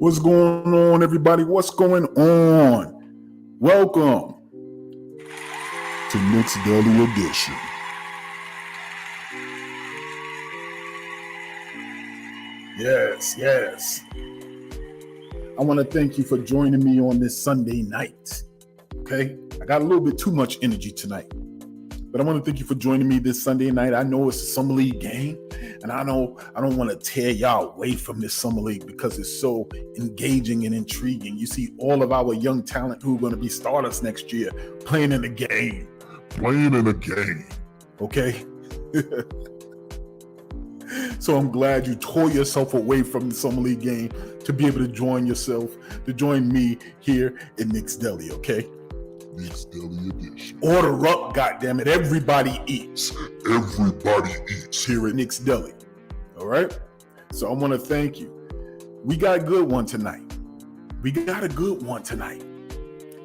What's going on, everybody? What's going on? Welcome to Knicks Daily Edition. Yes. I want to thank you for joining me on this Sunday night. Okay? I got a little bit too much energy tonight, but I want to thank you for joining me this Sunday night. I know it's a summer league game, and I don't want to tear y'all away from this summer league because it's so engaging and intriguing. You see all of our young talent who are going to be starters next year playing in the game. Okay? So I'm glad you tore yourself away from the summer league game to be able to join me here in Knicks Deli, okay? Knicks Daily Edition. Order up, goddammit. Everybody eats. Everybody eats. Here at Knicks Deli. All right? So I want to thank you. We got a good one tonight.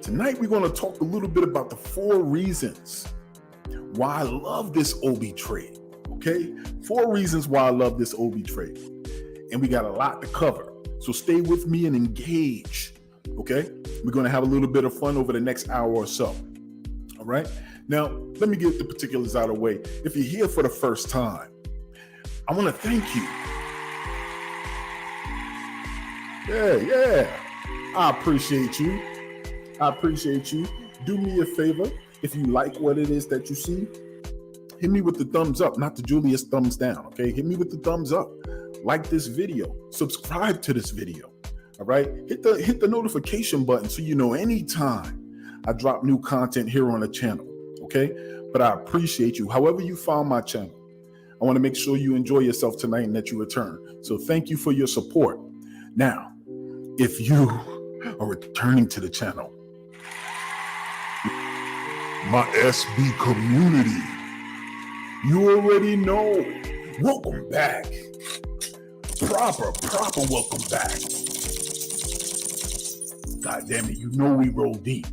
Tonight we're going to talk a little bit about the 4 reasons why I love this Obi trade. Okay? 4 reasons why I love this Obi trade. And we got a lot to cover. So stay with me and engage. Okay? We're going to have a little bit of fun over the next hour or so. All right? Now, let me get the particulars out of the way. If you're here for the first time, I want to thank you. Yeah. I appreciate you. Do me a favor. If you like what it is that you see, hit me with the thumbs up, not the Julius thumbs down, okay? Hit me with the thumbs up. Like this video. Subscribe to this video. All right? Hit the notification button so you know anytime I drop new content here on the channel, okay? But I appreciate you. However you found my channel, I want to make sure you enjoy yourself tonight and that you return. So thank you for your support. Now, if you are returning to the channel, my SB community, you already know. Welcome back. Proper welcome back. God damn it, you know we roll deep.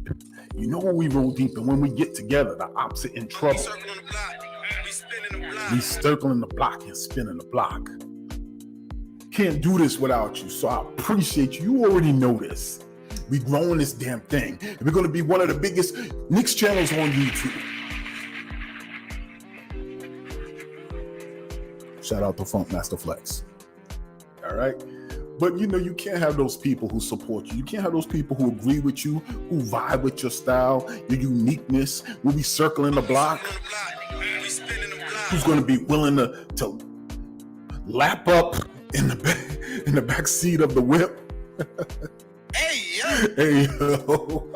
And when we get together, the ops are in trouble. We circling the block and spinning the block. Can't do this without you, so I appreciate you. You already know this. We growing this damn thing, and we're going to be one of the biggest Knicks channels on YouTube. Shout out to Funk Master Flex. All right? But you can't have those people who support you. You can't have those people who agree with you, who vibe with your style, your uniqueness. We'll be circling the block. Who's going to be willing to lap up in the back seat of the whip? Hey, yo.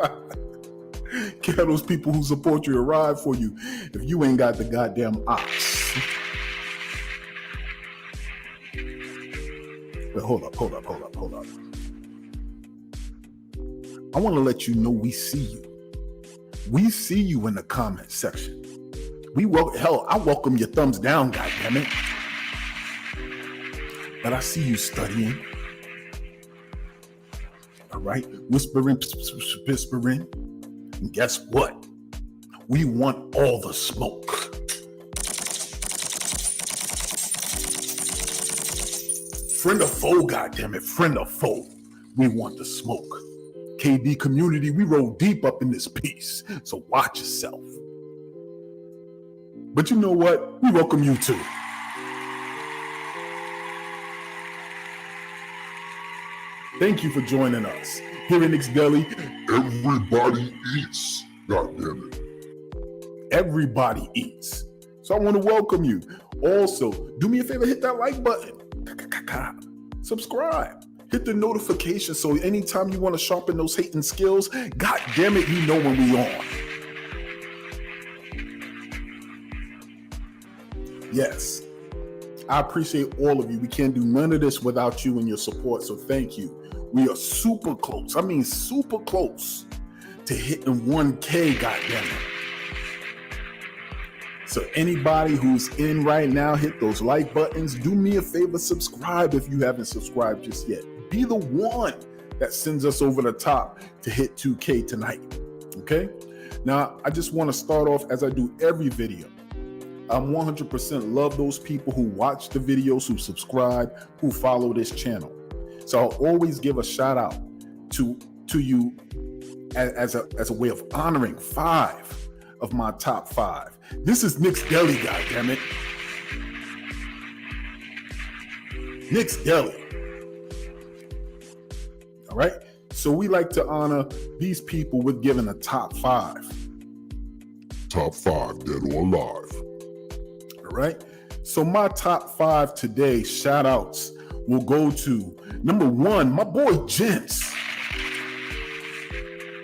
Can't have those people who support you and ride for you if you ain't got the goddamn ops. But hold up. I want to let you know we see you. We see you in the comment section. I welcome your thumbs down, goddammit. But I see you studying. All right? Whispering. And guess what? We want all the smoke. Friend or foe, goddammit, friend or foe. We want the smoke. KD community, we roll deep up in this piece. So watch yourself. But you know what? We welcome you too. Thank you for joining us here in Knicks Deli. Everybody eats. God damn it. Everybody eats. So I want to welcome you. Also, do me a favor, hit that like button. Subscribe. Hit the notification so anytime you want to sharpen those hating skills, God damn it, you know when we on. Yes. I appreciate all of you. We can't do none of this without you and your support, so thank you. We are super close. I mean super close to hitting 1K, goddammit. So anybody who's in right now, hit those like buttons. Do me a favor, subscribe if you haven't subscribed just yet. Be the one that sends us over the top to hit 2K tonight, okay? Now, I just want to start off as I do every video. I 100% love those people who watch the videos, who subscribe, who follow this channel. So I'll always give a shout out to you as a way of honoring 5 of my top 5. This is Knicks Deli, goddammit. Knicks Deli. All right. So we like to honor these people with giving a top 5. Top 5, dead or alive. All right. So my top 5 today, shout outs, will go to number 1, my boy Gents.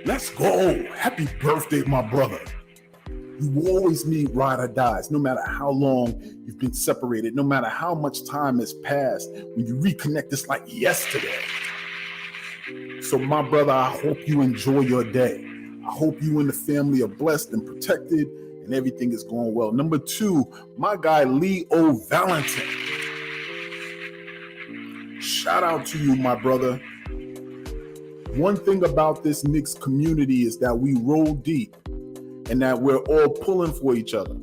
Let's go. Happy birthday, my brother. You will always need ride or dies, no matter how long you've been separated, no matter how much time has passed. When you reconnect, it's like yesterday. So my brother, I hope you enjoy your day. I hope you and the family are blessed and protected and everything is going well. Number 2, my guy Leo Valentin. Shout out to you, my brother. One thing about this Knicks community is that we roll deep and that we're all pulling for each other.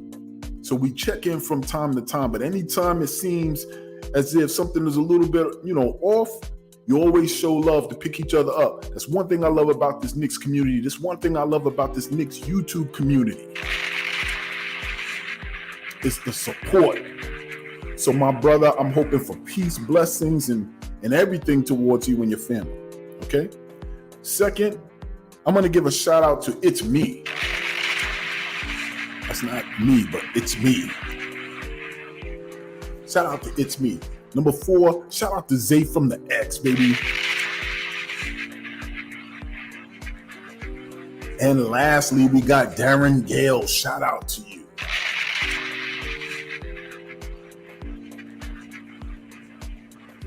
So we check in from time to time, but anytime it seems as if something is a little bit, off, you always show love to pick each other up. That's one thing I love about this Knicks community. That's one thing I love about this Knicks YouTube community. It's the support. So my brother, I'm hoping for peace, blessings, and everything towards you and your family. Okay? Second, I'm going to give a shout out to It's Me. That's not me, but it's me. Shout out to It's Me. Number 4, shout out to Zay from the X, baby. And lastly, we got Darren Gale. Shout out to you.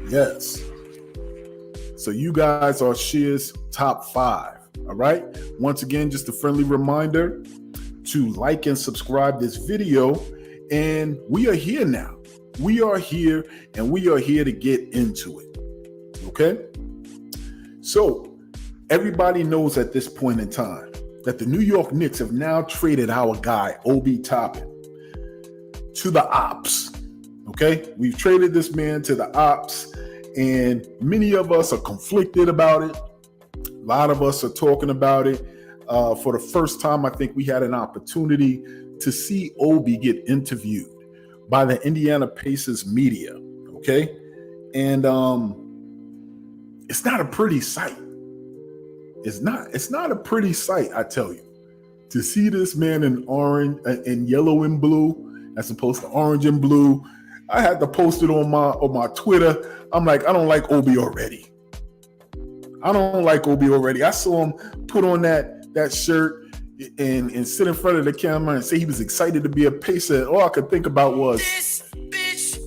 Yes. So you guys are Shear's top 5. All right. Once again, just a friendly reminder to like and subscribe this video. And we are here now. We are here and we are here to get into it. Okay. So everybody knows at this point in time that the New York Knicks have now traded our guy, Obi Toppin, to the Ops. Okay. We've traded this man to the Ops and many of us are conflicted about it. A lot of us are talking about it. For the first time, I think we had an opportunity to see Obi get interviewed by the Indiana Pacers media, okay? And it's not a pretty sight. It's not a pretty sight, I tell you. To see this man in orange and yellow and blue, as opposed to orange and blue. I had to post it on my Twitter. I'm like, I don't like Obi already. I don't like Obi already. I saw him put on that shirt and sit in front of the camera and say he was excited to be a Pacer. All I could think about was, this bitch.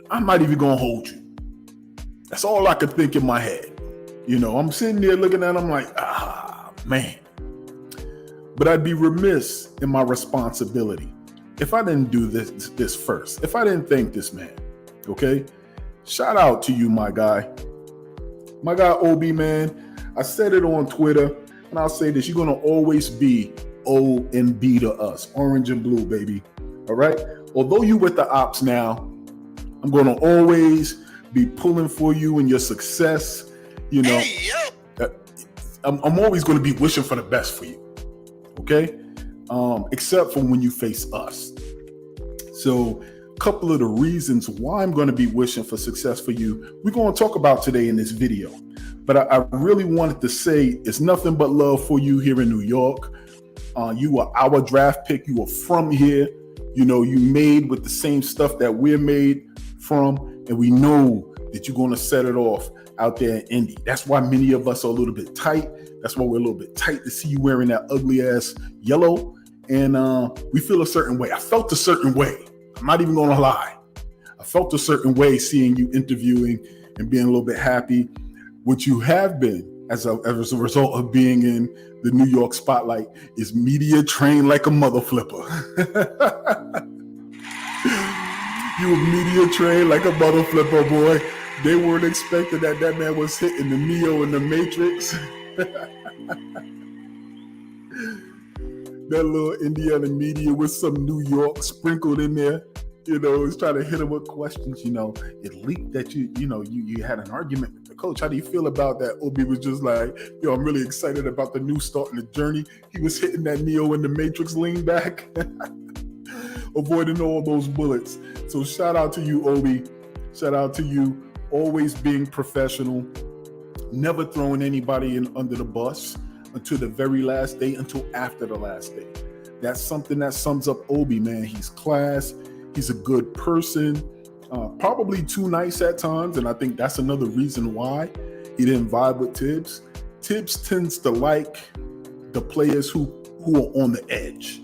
I'm not even gonna hold you. That's all I could think in my head. I'm sitting there looking at him like, man. But I'd be remiss in my responsibility if I didn't do this first. If I didn't thank this man, okay? Shout out to you, my guy. My guy Obi, man. I said it on Twitter, and I'll say this: you're gonna always be O and B to us, orange and blue, baby. All right. Although you with the Ops now, I'm gonna always be pulling for you and your success. Hey, I'm always gonna be wishing for the best for you. Okay. Except for when you face us. So a couple of the reasons why I'm going to be wishing for success for you, we're going to talk about today in this video. But I really wanted to say it's nothing but love for you here in New York. You are our draft pick. You are from here. You made with the same stuff that we're made from. And we know that you're going to set it off out there in Indy. That's why many of us are a little bit tight. That's why we're a little bit tight to see you wearing that ugly ass yellow. And we feel a certain way. I felt a certain way. I'm not even going to lie. I felt a certain way seeing you interviewing and being a little bit happy. What you have been as a result of being in the New York spotlight is media trained like a mother flipper. You were media trained like a mother flipper, boy. They weren't expecting that man was hitting the Neo in the Matrix. That little Indiana media with some New York sprinkled in there. He's trying to hit him with questions. It leaked that you had an argument with the coach. How do you feel about that? Obi was just like, I'm really excited about the new start in the journey. He was hitting that Neo in the Matrix lean back, avoiding all those bullets. So shout out to you, Obi. Shout out to you. Always being professional, never throwing anybody in under the bus until the very last day, until after the last day. That's something that sums up Obi, man. He's class. He's a good person, probably too nice at times, and I think that's another reason why he didn't vibe with Tibbs. Tibbs tends to like the players who are on the edge.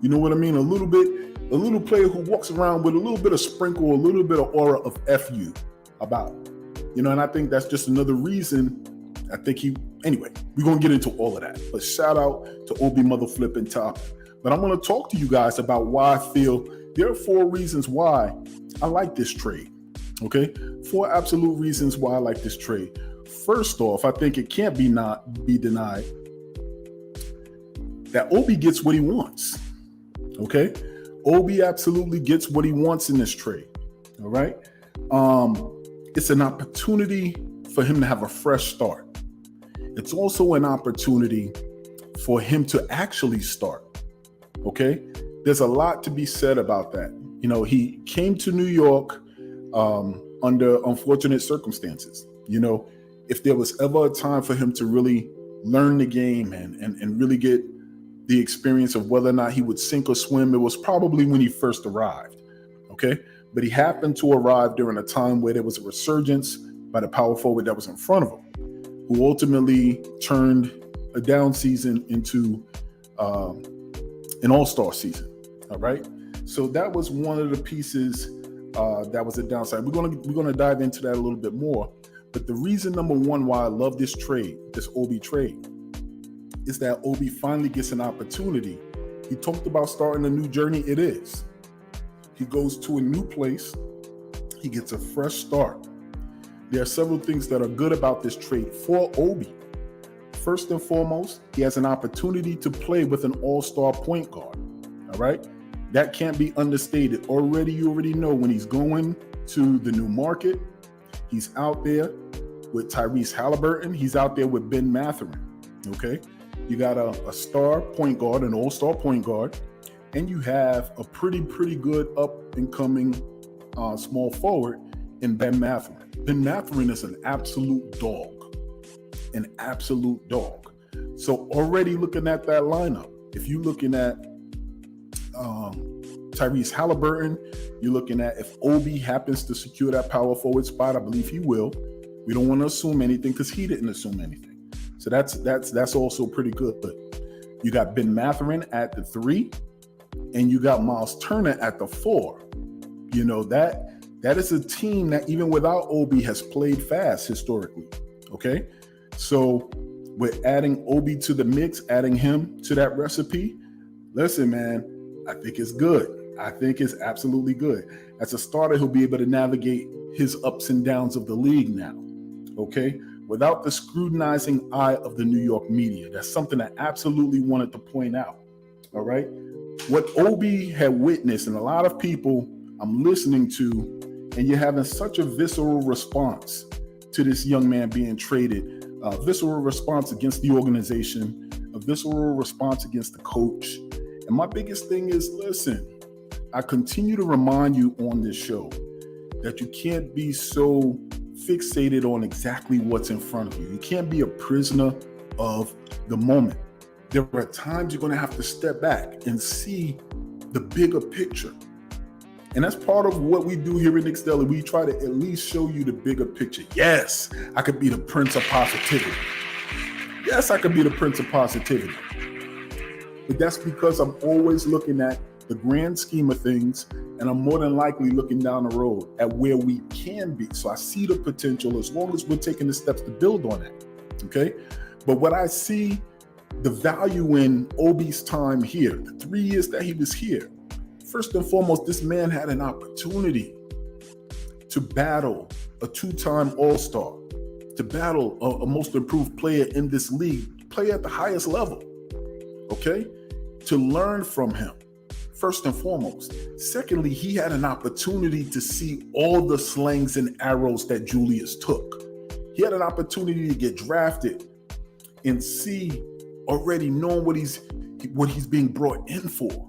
You know what I mean? A little player who walks around with a little bit of sprinkle, a little bit of aura of FU about him. And I think that's just another reason. I think anyway, we're going to get into all of that. But shout out to Obi Mother Flippin' Toppin. But I'm going to talk to you guys about why I feel there are 4 reasons why I like this trade. Okay? 4 absolute reasons why I like this trade. First off, I think it can't be denied that Obi gets what he wants. Okay? Obi absolutely gets what he wants in this trade. All right? It's an opportunity for him to have a fresh start. It's also an opportunity for him to actually start. Okay? There's a lot to be said about that. He came to New York under unfortunate circumstances. If there was ever a time for him to really learn the game and really get the experience of whether or not he would sink or swim, it was probably when he first arrived. Okay? But he happened to arrive during a time where there was a resurgence by the power forward that was in front of him, who ultimately turned a down season into an all-star season. All right. So that was one of the pieces that was a downside. We're gonna dive into that a little bit more. But the reason number 1 why I love this trade, this Obi trade, is that Obi finally gets an opportunity. He talked about starting a new journey. It is. He goes to a new place. He gets a fresh start. There are several things that are good about this trade for Obi. First and foremost, he has an opportunity to play with an all-star point guard. All right. That can't be understated. You already know when he's going to the new market, he's out there with Tyrese Halliburton. He's out there with Ben Mathurin. Okay. You got a star point guard, an all-star point guard, and you have a pretty good up-and-coming small forward in Ben Mathurin. Ben Mathurin is an absolute dog. An absolute dog. So already looking at that lineup, if you're looking at Tyrese Halliburton, you're looking at if Obi happens to secure that power forward spot, I believe he will. We don't want to assume anything because he didn't assume anything. So that's also pretty good. But you got Ben Mathurin at the 3, and you got Miles Turner at the 4. That is a team that even without Obi has played fast historically. Okay, so with adding Obi to the mix, adding him to that recipe, listen, man, I think it's good. I think it's absolutely good. As a starter, he'll be able to navigate his ups and downs of the league now, okay? Without the scrutinizing eye of the New York media. That's something I absolutely wanted to point out, all right? What Obi had witnessed, and a lot of people I'm listening to, and you're having such a visceral response to this young man being traded, a visceral response against the organization, a visceral response against the coach. And my biggest thing is, listen, I continue to remind you on this show that you can't be so fixated on exactly what's in front of you. You can't be a prisoner of the moment. There are times you're going to have to step back and see the bigger picture. And that's part of what we do here at Knicks Daily. We try to at least show you the bigger picture. Yes, I could be the prince of positivity. Yes, I could be the prince of positivity. But that's because I'm always looking at the grand scheme of things, and I'm more than likely looking down the road at where we can be. So I see the potential as long as we're taking the steps to build on that, okay? But what I see the value in Obi's time here, the 3 years that he was here, first and foremost, this man had an opportunity to battle a 2-time All-Star, to battle a most improved player in this league, play at the highest level, okay? To learn from him first and foremost. Secondly, he had an opportunity to see all the slings and arrows that Julius took. He had an opportunity to get drafted and see, already knowing what he's being brought in for.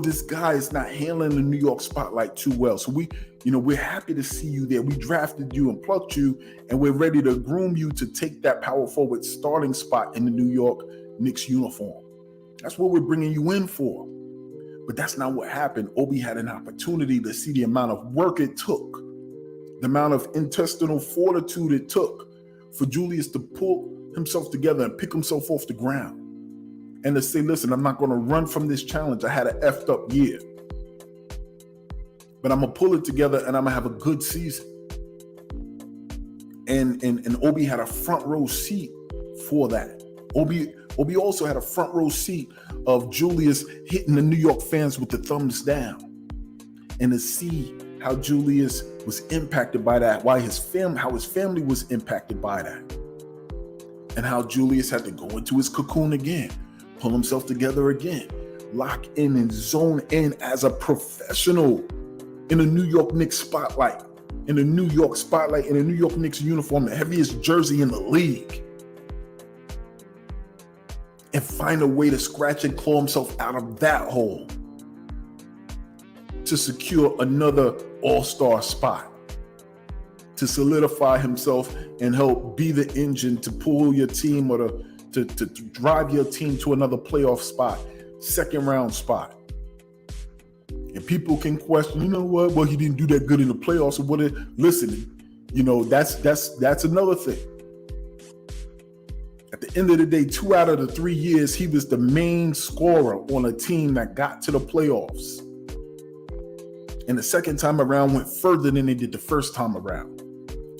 This guy is not handling the New York spotlight too well. So we're happy to see you there. We drafted you and plucked you, and we're ready to groom you to take that power forward starting spot in the New York Knicks uniform. That's what we're bringing you in for. But that's not what happened. Obi had an opportunity to see the amount of work it took, the amount of intestinal fortitude it took for Julius to pull himself together and pick himself off the ground. And to say, listen, I'm not going to run from this challenge. I had an effed up year. But I'm going to pull it together and I'm going to have a good season. And Obi had a front row seat for that. Obi also had a front row seat of Julius hitting the New York fans with the thumbs down. And to see how Julius was impacted by that, how his family was impacted by that. And how Julius had to go into his cocoon again, pull himself together again, lock in and zone in as a professional in the New York Knicks spotlight, in the New York Knicks uniform, the heaviest jersey in the league, and find a way to scratch and claw himself out of that hole to secure another all-star spot, to solidify himself and help be the engine to pull your team or to drive your team to another playoff spot, second round spot. And people can question, well, he didn't do that good in the playoffs. Listen, that's another thing. At the end of the day, 2 out of the 3 years, he was the main scorer on a team that got to the playoffs. And the second time around went further than they did the first time around.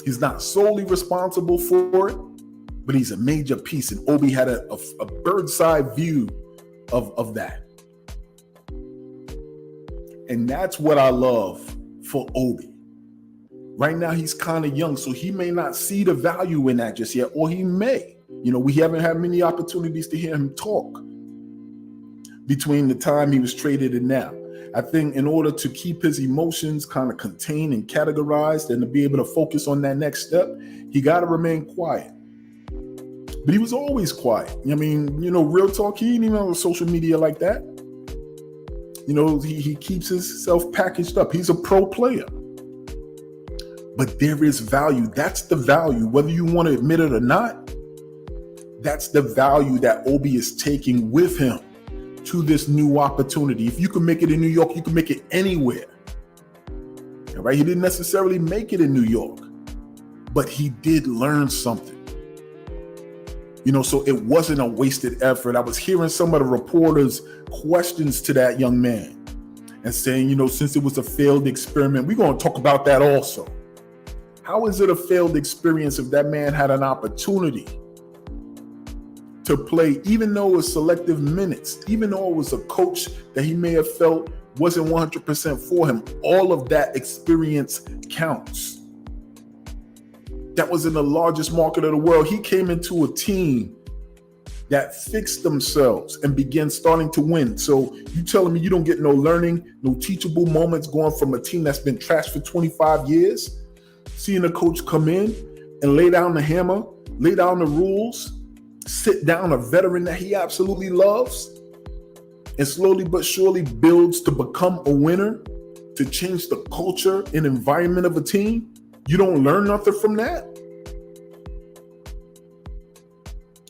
He's not solely responsible for it, but he's a major piece. And Obi had a bird's eye view of that. And that's what I love for Obi. Right now, he's kind of young, so he may not see the value in that just yet, or he may. We haven't had many opportunities to hear him talk between the time he was traded and now. I think in order to keep his emotions kind of contained and categorized and to be able to focus on that next step, he got to remain quiet. But he was always quiet. Real talk, he ain't even on social media like that. He keeps himself packaged up. He's a pro player. But there is value. That's the value. Whether you want to admit it or not, that's the value that Obi is taking with him to this new opportunity. If you can make it in New York, you can make it anywhere. All right? He didn't necessarily make it in New York, but he did learn something. So it wasn't a wasted effort. I was hearing some of the reporters' questions to that young man and saying, since it was a failed experiment, we're going to talk about that also. How is it a failed experience if that man had an opportunity to play, even though it was selective minutes, even though it was a coach that he may have felt wasn't 100% for him? All of that experience counts. That was in the largest market of the world. He came into a team that fixed themselves and began starting to win. So you telling me you don't get no learning, no teachable moments going from a team that's been trashed for 25 years, seeing a coach come in and lay down the hammer, lay down the rules, sit down a veteran that he absolutely loves, and slowly but surely builds to become a winner, to change the culture and environment of a team? You don't learn nothing from that?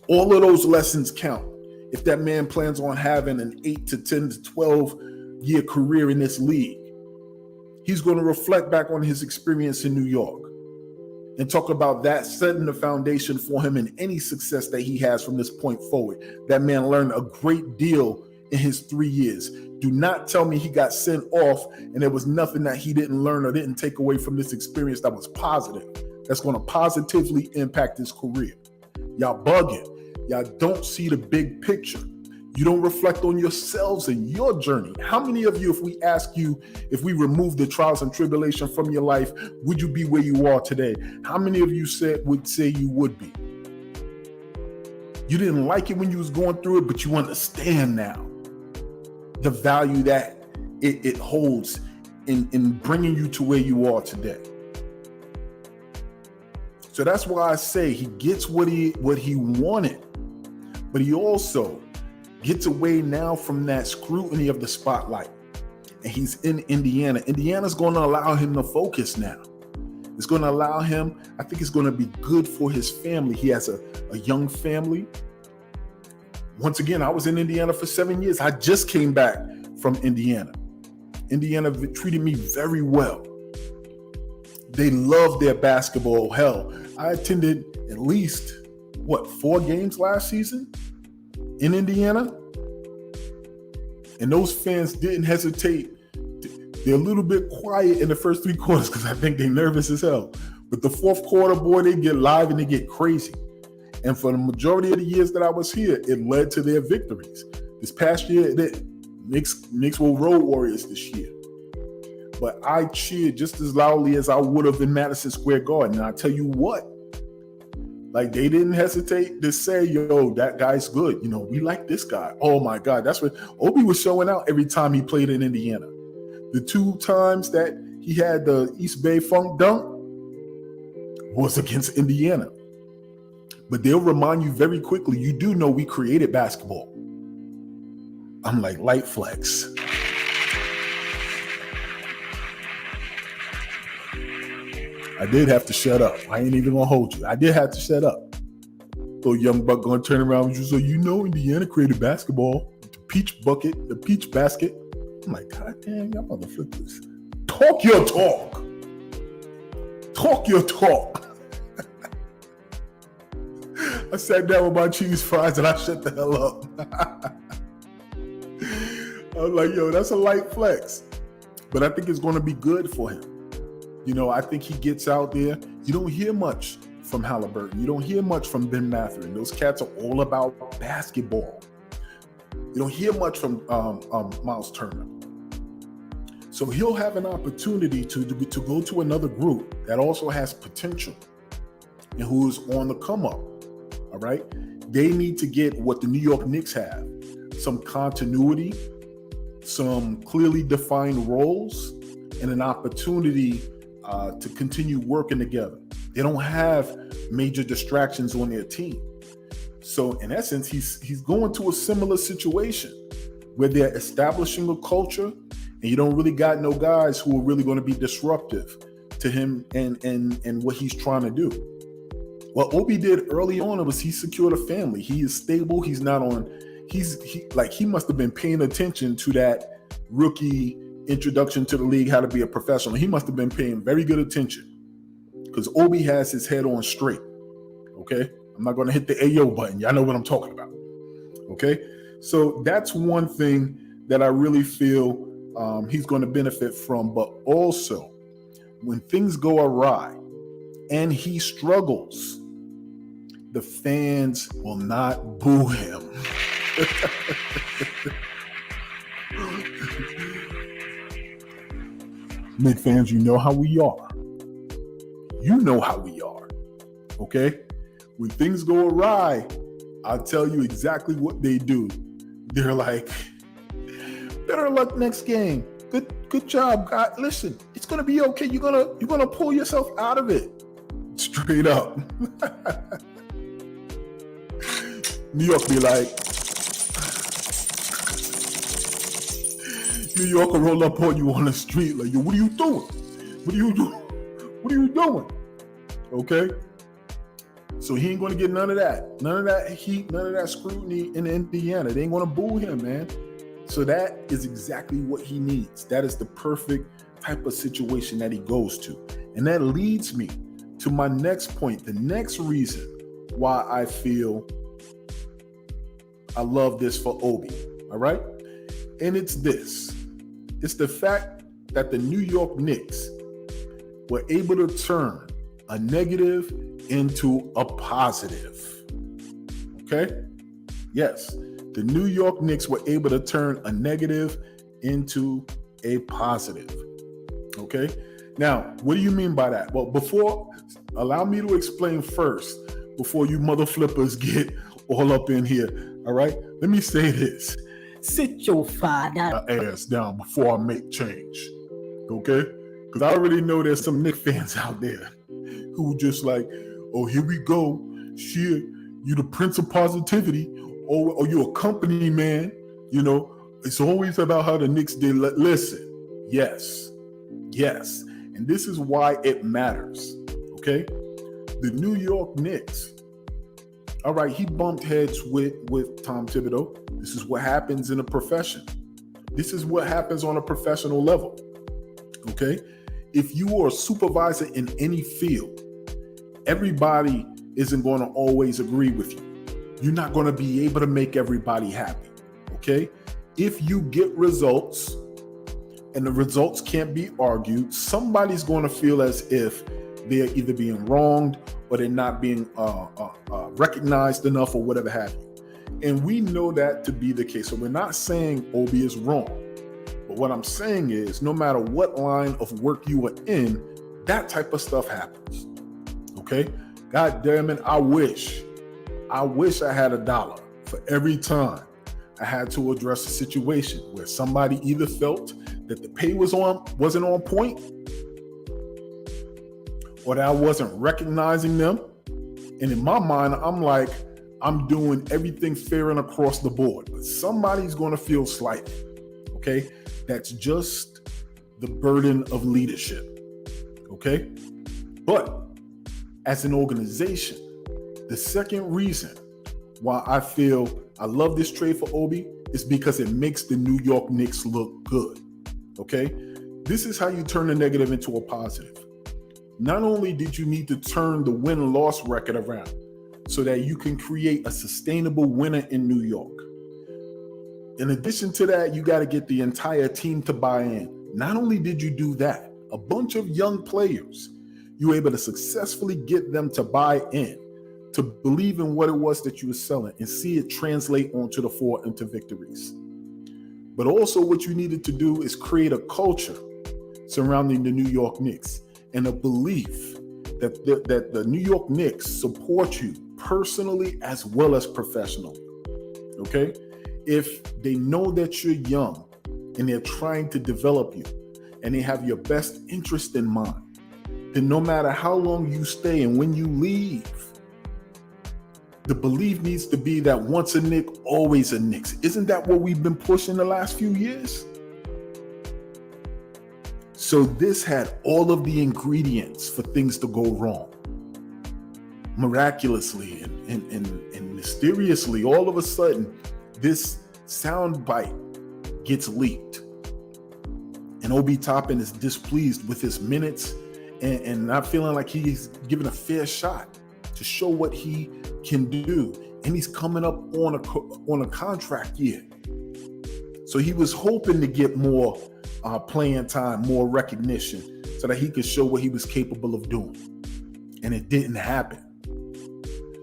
All of those lessons count. If that man plans on having an 8 to 10 to 12 year career in this league, he's going to reflect back on his experience in New York and talk about that setting the foundation for him in any success that he has from this point forward. That man learned a great deal in his 3 years. Do not tell me he got sent off and there was nothing that he didn't learn or didn't take away from this experience that was positive, that's going to positively impact his career. Y'all bugging. Y'all don't see the big picture. You don't reflect on yourselves and your journey. How many of you, if we ask you, if we remove the trials and tribulation from your life, would you be where you are today? How many of you would say you would be? You didn't like it when you was going through it, but you understand now. the value that it holds in bringing you to where you are today. So that's why I say he gets what he wanted, but he also gets away now from that scrutiny of the spotlight. And he's in Indiana. Indiana's going to allow him to focus now. It's going to allow him, I think it's going to be good for his family. He has a young family. Once again, I was in Indiana for 7 years. I just came back from Indiana. Indiana treated me very well. They love their basketball. Hell, I attended at least, 4 games last season in Indiana? And those fans didn't hesitate. They're a little bit quiet in the first 3 quarters because I think they're nervous as hell. But the fourth quarter, boy, they get live and they get crazy. And for the majority of the years that I was here, it led to their victories. This past year, the Knicks were road warriors this year. But I cheered just as loudly as I would have in Madison Square Garden. And I tell you what, like, they didn't hesitate to say, yo, that guy's good. You know, we like this guy. Oh my God. That's what Obi was showing out every time he played in Indiana. The 2 times that he had the East Bay Funk dunk was against Indiana. But they'll remind you very quickly, you do know we created basketball. I'm like, light flex. I did have to shut up. I ain't even gonna hold you. I did have to shut up. So young buck gonna turn around with you. So you know Indiana created basketball, the peach bucket, the peach basket. I'm like, God damn, y'all motherfuckers. Talk your talk. Talk your talk. I sat down with my cheese fries and I shut the hell up. I was like, yo, that's a light flex. But I think it's gonna be good for him. You know, I think he gets out there. You don't hear much from Halliburton. You don't hear much from Ben Mathurin. Those cats are all about basketball. You don't hear much from Miles Turner. So he'll have an opportunity to go to another group that also has potential and who is on the come up. All right. They need to get what the New York Knicks have: some continuity, some clearly defined roles, and an opportunity to continue working together. They don't have major distractions on their team. So in essence, he's going to a similar situation where they're establishing a culture and you don't really got no guys who are really going to be disruptive to him and what he's trying to do. What Obi did early on was he secured a family. He is stable. He's not on, he must have been paying attention to that rookie introduction to the league, how to be a professional. He must have been paying very good attention because Obi has his head on straight. Okay. I'm not going to hit the AO button. Y'all know what I'm talking about. Okay. So that's one thing that I really feel he's going to benefit from. But also, when things go awry and he struggles, the fans will not boo him. Knicks fans, you know how we are. You know how we are. Okay? When things go awry, I'll tell you exactly what they do. They're like, better luck next game. Good job, God. Listen, it's gonna be okay. You're gonna pull yourself out of it. Straight up. New York be like, New York will roll up on you on the street like, yo, what are you doing? What are you doing? What are you doing? Okay? So he ain't going to get none of that. None of that heat, none of that scrutiny in Indiana. They ain't going to boo him, man. So that is exactly what he needs. That is the perfect type of situation that he goes to. And that leads me to my next point, the next reason why I feel I love this for Obi, all right? And it's this. It's the fact that the New York Knicks were able to turn a negative into a positive, okay? Yes, the New York Knicks were able to turn a negative into a positive, okay? Now, what do you mean by that? Well, allow me to explain first before you mother flippers get all up in here, all right? Let me say this. Sit your father ass down before I make change. Okay? Because I already know there's some Knicks fans out there who just like, oh, here we go. Shit, you the prince of positivity, or you a company man. You know, it's always about how the Knicks did. Listen, yes. And this is why it matters. Okay? The New York Knicks. All right, he bumped heads with Tom Thibodeau. This is what happens in a profession. This is what happens on a professional level. Okay? If you are a supervisor in any field, everybody isn't going to always agree with you. You're not going to be able to make everybody happy. Okay? If you get results and the results can't be argued, somebody's going to feel as if they're either being wronged or they're not being recognized enough or whatever have you. And we know that to be the case. So we're not saying Obi is wrong. But what I'm saying is no matter what line of work you are in, that type of stuff happens. Okay? God damn it, I wish I had $1 for every time I had to address a situation where somebody either felt that the pay wasn't on point, or that I wasn't recognizing them. And in my mind, I'm like, I'm doing everything fair and across the board. But somebody's going to feel slighted. Okay? That's just the burden of leadership. Okay? But as an organization, the second reason why I feel I love this trade for Obi is because it makes the New York Knicks look good. Okay? This is how you turn a negative into a positive. Not only did you need to turn the win-loss record around so that you can create a sustainable winner in New York. In addition to that, you got to get the entire team to buy in. Not only did you do that, a bunch of young players, you were able to successfully get them to buy in, to believe in what it was that you were selling and see it translate onto the floor into victories. But also what you needed to do is create a culture surrounding the New York Knicks and a belief that the New York Knicks support you personally as well as professionally. Okay? If they know that you're young and they're trying to develop you and they have your best interest in mind, then no matter how long you stay and when you leave, the belief needs to be that once a Knick, always a Knicks. Isn't that what we've been pushing the last few years? So this had all of the ingredients for things to go wrong. Miraculously and mysteriously, all of a sudden, this soundbite gets leaked. And Obi Toppin is displeased with his minutes and not feeling like he's given a fair shot to show what he can do. And he's coming up on a contract year. So he was hoping to get more playing time, more recognition, so that he could show what he was capable of doing. And it didn't happen.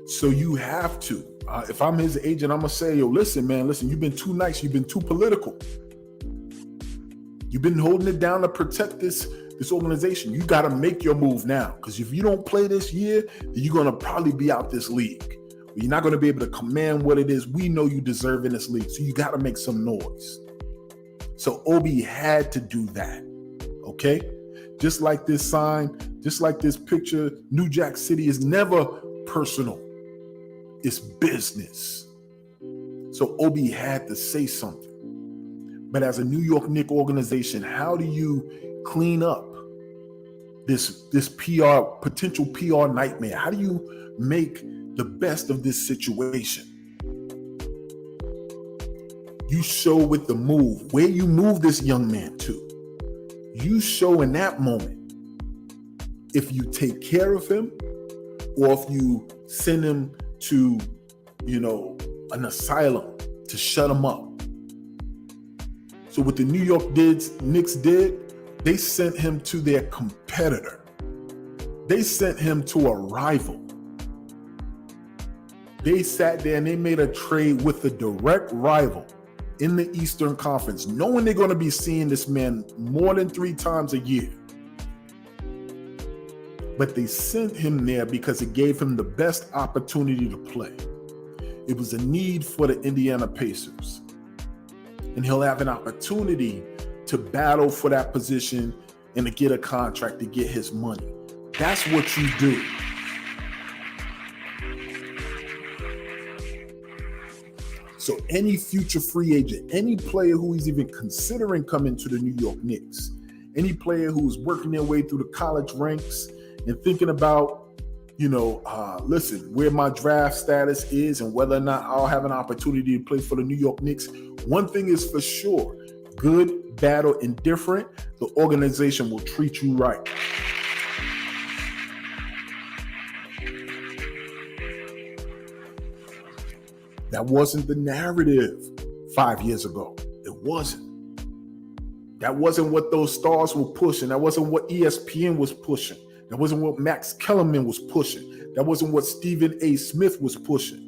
So you have to, if I'm his agent, I'm going to say, yo, listen, you've been too nice. You've been too political. You've been holding it down to protect this organization. You got to make your move now. Because if you don't play this year, then you're going to probably be out this league. You're not going to be able to command what it is we know you deserve in this league. So you got to make some noise. So Obi had to do that. Okay? Just like this sign, just like this picture, New Jack City is never personal. It's business. So Obi had to say something. But as a New York Knicks organization, how do you clean up this potential PR nightmare? How do you make the best of this situation? You show with the move, where you move this young man to. You show in that moment if you take care of him or if you send him to, an asylum to shut him up. So what the New York Knicks did, they sent him to their competitor. They sent him to a rival. They sat there and they made a trade with a direct rival in the Eastern Conference, knowing they're going to be seeing this man more than 3 times a year. But they sent him there because it gave him the best opportunity to play. It was a need for the Indiana Pacers. and he'll have an opportunity to battle for that position and to get a contract to get his money. That's what you do. So any future free agent, any player who is even considering coming to the New York Knicks, any player who's working their way through the college ranks and thinking about, listen, where my draft status is and whether or not I'll have an opportunity to play for the New York Knicks, one thing is for sure, good, bad, or indifferent, the organization will treat you right. That wasn't the narrative 5 years ago. It wasn't. That wasn't what those stars were pushing. That wasn't what ESPN was pushing. That wasn't what Max Kellerman was pushing. That wasn't what Stephen A. Smith was pushing.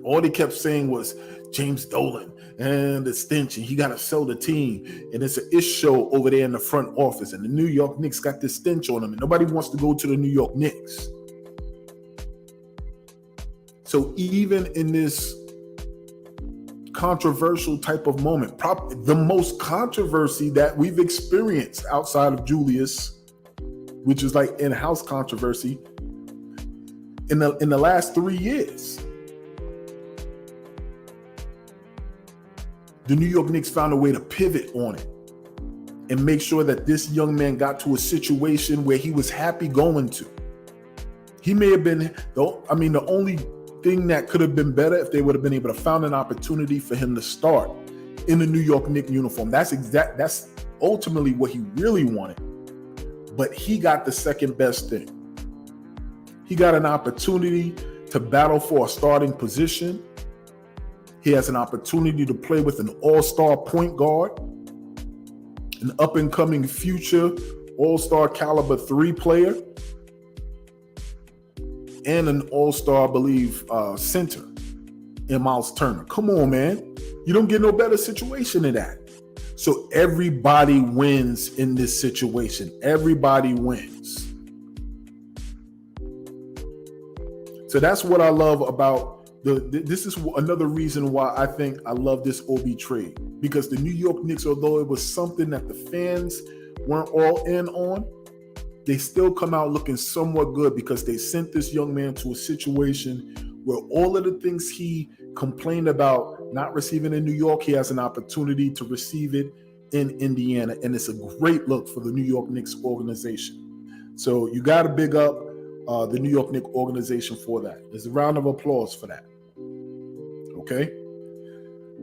All they kept saying was James Dolan and the stench, and he got to sell the team. And it's an ish show over there in the front office. And the New York Knicks got this stench on them. And nobody wants to go to the New York Knicks. So even in this controversial type of moment, the most controversy that we've experienced outside of Julius, which is like in-house controversy, in the last 3 years, the New York Knicks found a way to pivot on it and make sure that this young man got to a situation where he was happy going to. He may have been, the only thing that could have been better if they would have been able to find an opportunity for him to start in the New York Knicks uniform. That's ultimately what he really wanted. But he got the second best thing. He got an opportunity to battle for a starting position. He has an opportunity to play with an all-star point guard, an up-and-coming future all-star caliber 3 player, and an all-star, I believe, center in Miles Turner. Come on, man. You don't get no better situation than that. So everybody wins in this situation. Everybody wins. So that's what I love about this is another reason why I think I love this Obi trade. Because the New York Knicks, although it was something that the fans weren't all in on, they still come out looking somewhat good because they sent this young man to a situation where all of the things he complained about not receiving in New York, he has an opportunity to receive it in Indiana. And it's a great look for the New York Knicks organization. So you got to big up the New York Knicks organization for that. There's a round of applause for that. Okay?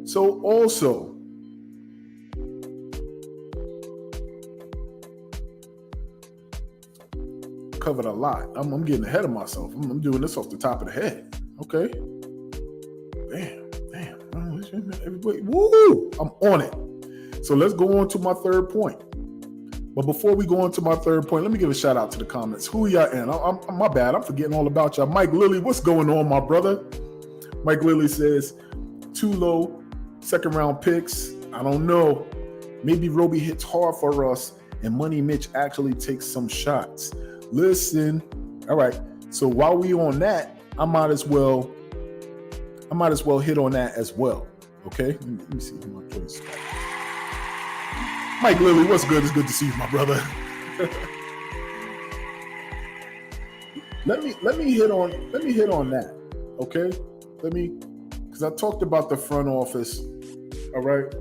So also, covered a lot. I'm getting ahead of myself. I'm doing this off the top of the head. Okay. Damn. Everybody, woo! I'm on it. So let's go on to my third point. But before we go on to my third point, let me give a shout out to the comments. Who y'all in? I'm my bad. I'm forgetting all about y'all. Mike Lilly, what's going on, my brother? Mike Lilly says, too low, second round picks. I don't know. Maybe Roby hits hard for us and Money Mitch actually takes some shots. Listen, all right. So while we on that, I might as well hit on that as well. Okay, let me see who my choice. Mike Lilly, what's good? It's good to see you, my brother. let me hit on that. Okay, because I talked about the front office. All right.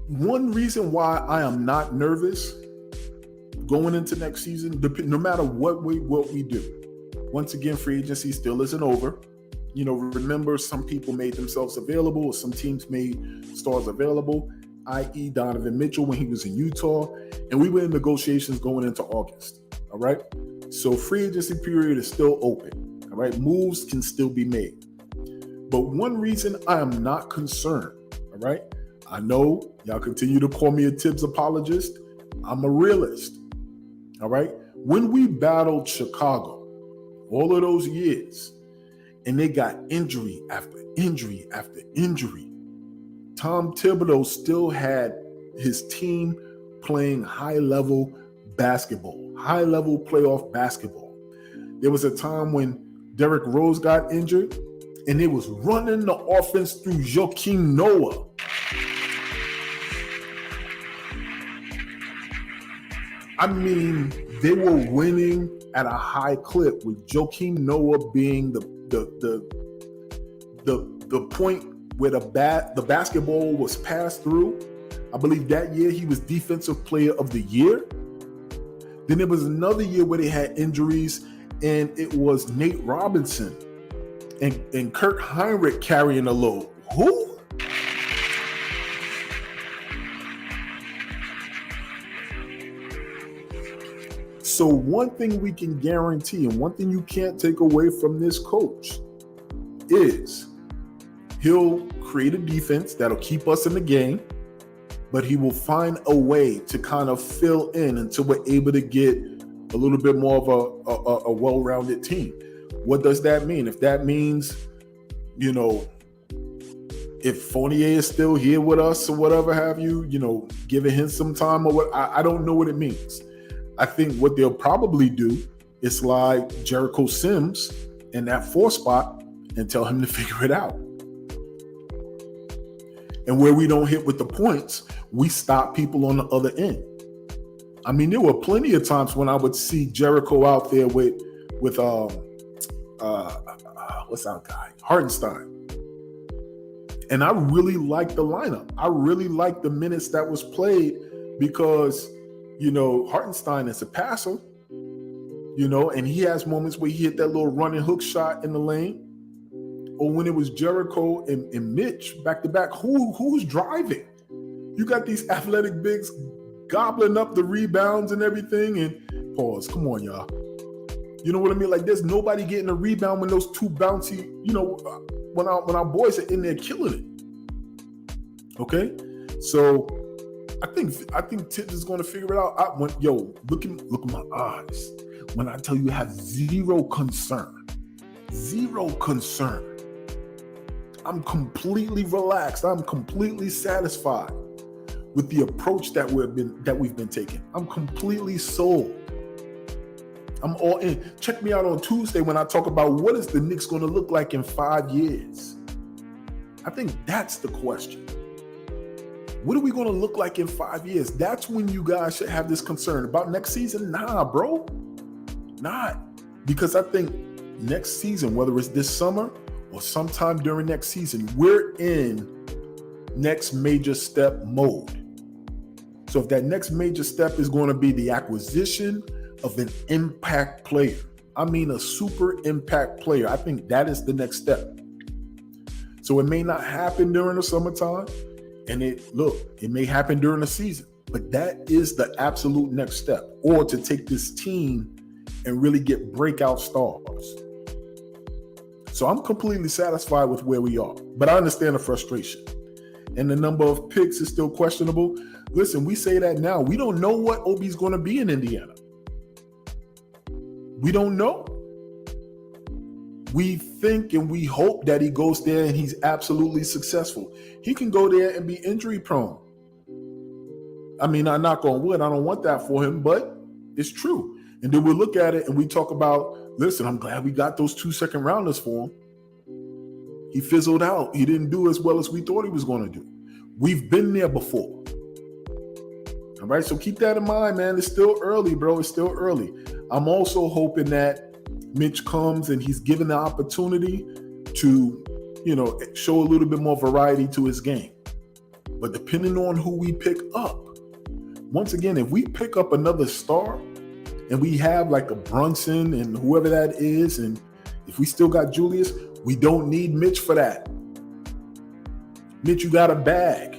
One reason why I am not nervous going into next season, no matter what we do. Once again, free agency still isn't over. Remember, some people made themselves available, or some teams made stars available, i.e. Donovan Mitchell when he was in Utah, and we were in negotiations going into August. All right. So free agency period is still open. All right. Moves can still be made. But one reason I am not concerned, all right, I know y'all continue to call me a Tibbs apologist. I'm a realist. All right. When we battled Chicago all of those years and they got injury after injury after injury, Tom Thibodeau still had his team playing high-level basketball, high-level playoff basketball. There was a time when Derrick Rose got injured and they was running the offense through Joakim Noah. I mean, they were winning at a high clip with Joakim Noah being the point where the basketball was passed through. I believe that year he was Defensive Player of the Year. Then there was another year where they had injuries, and it was Nate Robinson and Kurt Heinrich carrying the load. Who? So one thing we can guarantee, and one thing you can't take away from this coach, is he'll create a defense that'll keep us in the game, but he will find a way to kind of fill in until we're able to get a little bit more of a well-rounded team. What does that mean? If that means, if Fournier is still here with us or whatever have you, giving him some time or what, I don't know what it means. I think what they'll probably do is slide Jericho Sims in that 4 spot and tell him to figure it out. And where we don't hit with the points, we stop people on the other end. I mean, there were plenty of times when I would see Jericho out there with what's our guy? Hartenstein. And I really liked the lineup. I really liked the minutes that was played because Hartenstein is a passer, and he has moments where he hit that little running hook shot in the lane. Or when it was Jericho and Mitch back to back, who's driving? You got these athletic bigs gobbling up the rebounds and everything. And pause, come on, y'all. You know what I mean? Like, there's nobody getting a rebound when those two bouncy, when our boys are in there killing it. Okay, so I think Tibbs is going to figure it out. Look at my eyes. When I tell you I have zero concern, I'm completely relaxed. I'm completely satisfied with the approach that we've been taking. I'm completely sold. I'm all in. Check me out on Tuesday when I talk about what is the Knicks going to look like in 5 years. I think that's the question. What are we going to look like in 5 years? That's when you guys should have this concern. About next season? Nah, bro. Not. Because I think next season, whether it's this summer or sometime during next season, we're in next major step mode. So if that next major step is going to be the acquisition of an impact player, I mean a super impact player, I think that is the next step. So it may not happen during the summertime, and it may happen during the season, but that is the absolute next step, or to take this team and really get breakout stars. So I'm completely satisfied with where we are, but I understand the frustration. And the number of picks is still questionable. Listen, we say that now. We don't know what Obi's going to be in Indiana. We don't know. We think and we hope that he goes there and he's absolutely successful. He can go there and be injury prone. I mean, I knock on wood. I don't want that for him, but it's true. And then we'll look at it and we talk about, listen, I'm glad we got those 2 second rounders for him. He fizzled out. He didn't do as well as we thought he was going to do. We've been there before. All right, so keep that in mind, man. It's still early, bro. It's still early. I'm also hoping that Mitch comes and he's given the opportunity to, show a little bit more variety to his game. But depending on who we pick up, once again, if we pick up another star and we have like a Brunson and whoever that is, and if we still got Julius, we don't need Mitch for that. Mitch, you got a bag.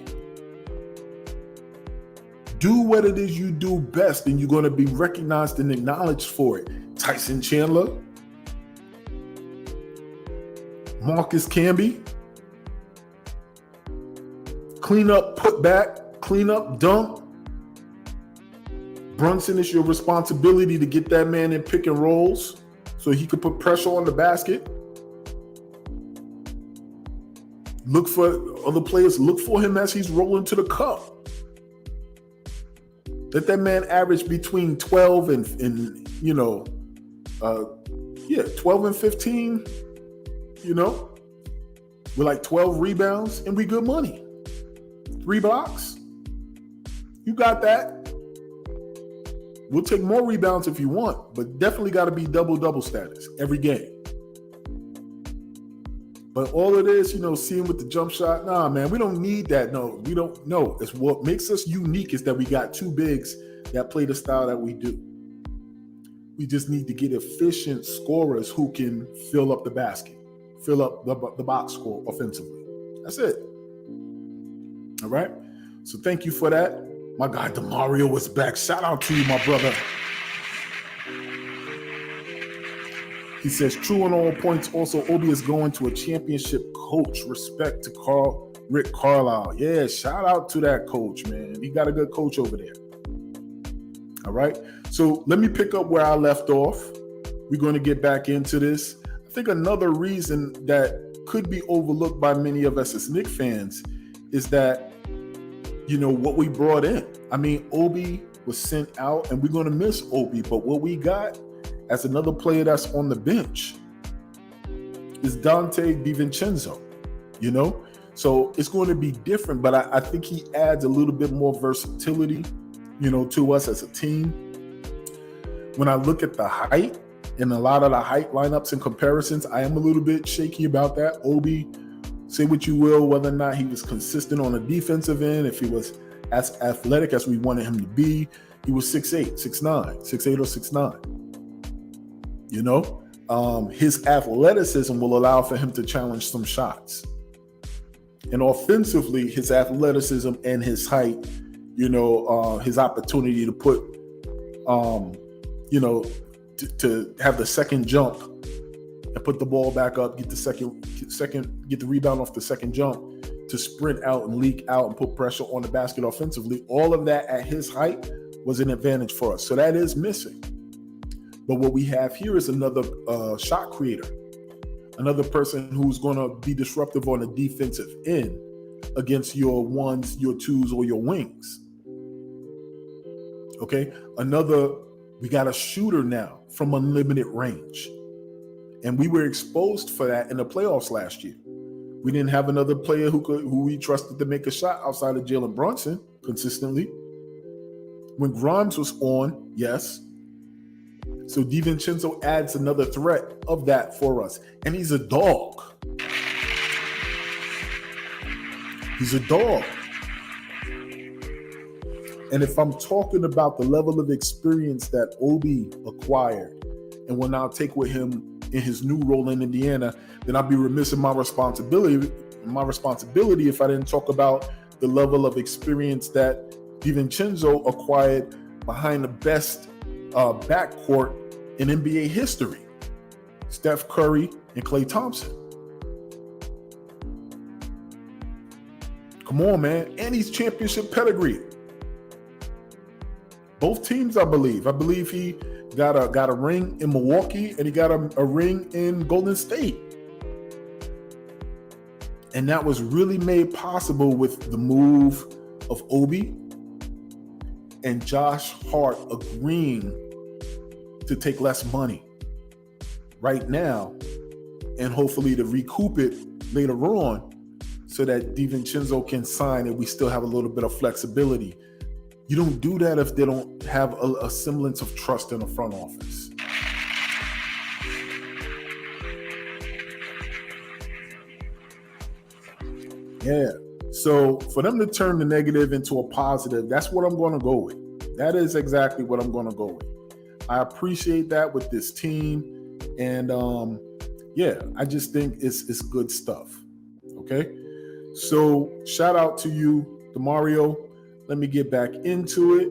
Do what it is you do best, and you're going to be recognized and acknowledged for it. Tyson Chandler, Marcus Camby, clean up, put back, clean up, dunk. Brunson, it's your responsibility to get that man in pick and rolls so he could put pressure on the basket. Look for other players. Look for him as he's rolling to the cup. Let that man average between 12 and 12 and 15, with like 12 rebounds, and we good money. 3 blocks. You got that. We'll take more rebounds if you want, but definitely got to be double-double status every game. But all it is, seeing with the jump shot, nah, man, we don't need that. No, we don't. No, it's what makes us unique is that we got 2 bigs that play the style that we do. We just need to get efficient scorers who can fill up the basket, fill up the box score offensively. That's it. All right. So thank you for that. My guy DeMario is back. Shout out to you, my brother. He says, true on all points. Also, Obi is going to a championship coach. Respect to Rick Carlisle. Yeah, shout out to that coach, man. He got a good coach over there. All right. So let me pick up where I left off. We're going to get back into this. I think another reason that could be overlooked by many of us as Knicks fans is that, what we brought in. I mean, Obi was sent out, and we're going to miss Obi. But what we got as another player that's on the bench is Dante DiVincenzo, So it's going to be different, but I think he adds a little bit more versatility, to us as a team. When I look at the height and a lot of the height lineups and comparisons, I am a little bit shaky about that. Obi, say what you will, whether or not he was consistent on the defensive end, if he was as athletic as we wanted him to be. He was 6'8", 6'9", 6'8" or 6'9". His athleticism will allow for him to challenge some shots. And offensively, his athleticism and his height, his opportunity to put, to have the second jump and put the ball back up, get the rebound off the second jump, to sprint out and leak out and put pressure on the basket offensively. All of that at his height was an advantage for us. So that is missing. But what we have here is another shot creator, another person who's going to be disruptive on the defensive end against your ones, your twos, or your wings. Okay, we got a shooter now from unlimited range. And we were exposed for that in the playoffs last year. We didn't have another player who we trusted to make a shot outside of Jalen Brunson consistently. When Grimes was on, yes. So DiVincenzo adds another threat of that for us. And he's a dog. He's a dog. And if I'm talking about the level of experience that Obi acquired and will now take with him in his new role in Indiana, then I'd be remiss in my responsibility if I didn't talk about the level of experience that DiVincenzo acquired behind the best backcourt in NBA history, Steph Curry and Klay Thompson. Come on, man. And he's championship pedigree. Both teams, I believe. I believe he got a ring in Milwaukee and he got a ring in Golden State. And that was really made possible with the move of Obi and Josh Hart agreeing to take less money right now and hopefully to recoup it later on so that DiVincenzo can sign and we still have a little bit of flexibility. You don't do that if they don't have a semblance of trust in the front office. Yeah. So for them to turn the negative into a positive, that's what I'm going to go with. That is exactly what I'm going to go with. I appreciate that with this team. And I just think it's good stuff. Okay. So shout out to you, DeMario. Let me get back into it.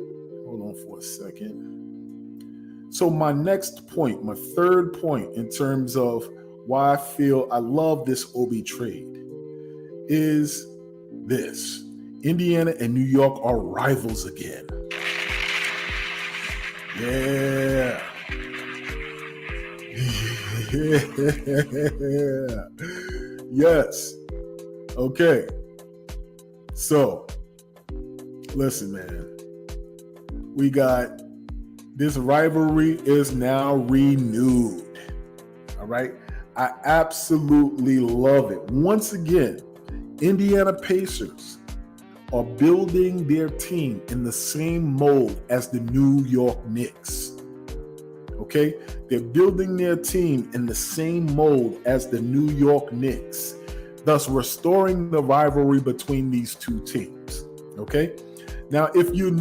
Hold on for a second. So my next point, my third point in terms of why I feel I love this Obi trade is this. Indiana and New York are rivals again. Yeah. Yes. Okay. So, listen, man. We got this rivalry is now renewed. All right. I absolutely love it. Once again, Indiana Pacers are building their team in the same mold as the New York Knicks. Okay? They're building their team in the same mold as the New York Knicks, thus restoring the rivalry between these two teams. Okay? Now, if you're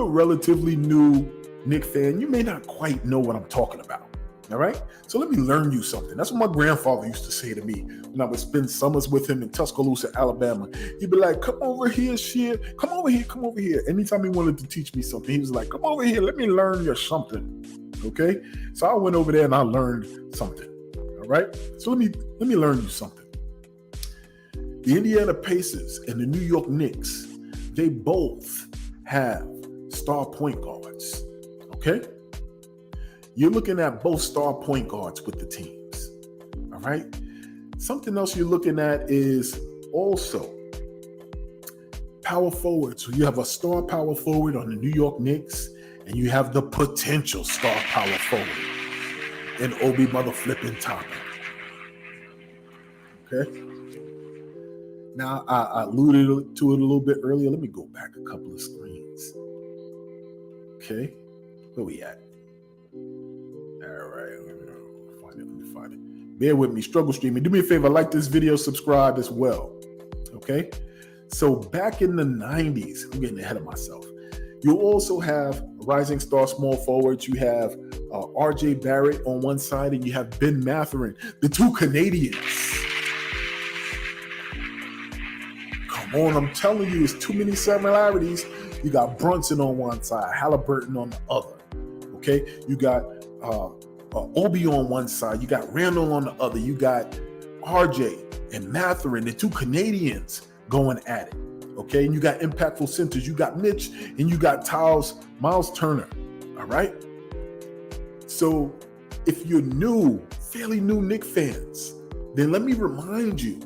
a relatively new Knicks fan, you may not quite know what I'm talking about. All right? So let me learn you something. That's what my grandfather used to say to me when I would spend summers with him in Tuscaloosa, Alabama. He'd be like, come over here, shit. Come over here. Anytime he wanted to teach me something, he was like, come over here. Let me learn you something. Okay? So I went over there and I learned something. All right? So let me learn you something. The Indiana Pacers and the New York Knicks, they both have star point guards. Okay? You're looking at both star point guards with the teams. All right? Something else you're looking at is also power forwards. So you have a star power forward on the New York Knicks, and you have the potential star power forward in Obi mother-flipping Toppin. Okay? Now, I alluded to it a little bit earlier. Let me go back a couple of screens. Okay? Where we at? All right, let me find it. Bear with me, struggle streaming. Do me a favor, like this video, subscribe as well. Okay? So back in the 90s, I'm getting ahead of myself. You also have rising star small forwards. You have RJ Barrett on one side, and you have Ben Mathurin, the two Canadians. Come on, I'm telling you, it's too many similarities. You got Brunson on one side, Halliburton on the other. Okay? You got Obi on one side, you got Randle on the other, you got RJ and Mathurin, the two Canadians going at it. Okay, and you got impactful centers, you got Mitch and you got Miles Turner. All right. So if you're fairly new Knicks fans, then let me remind you,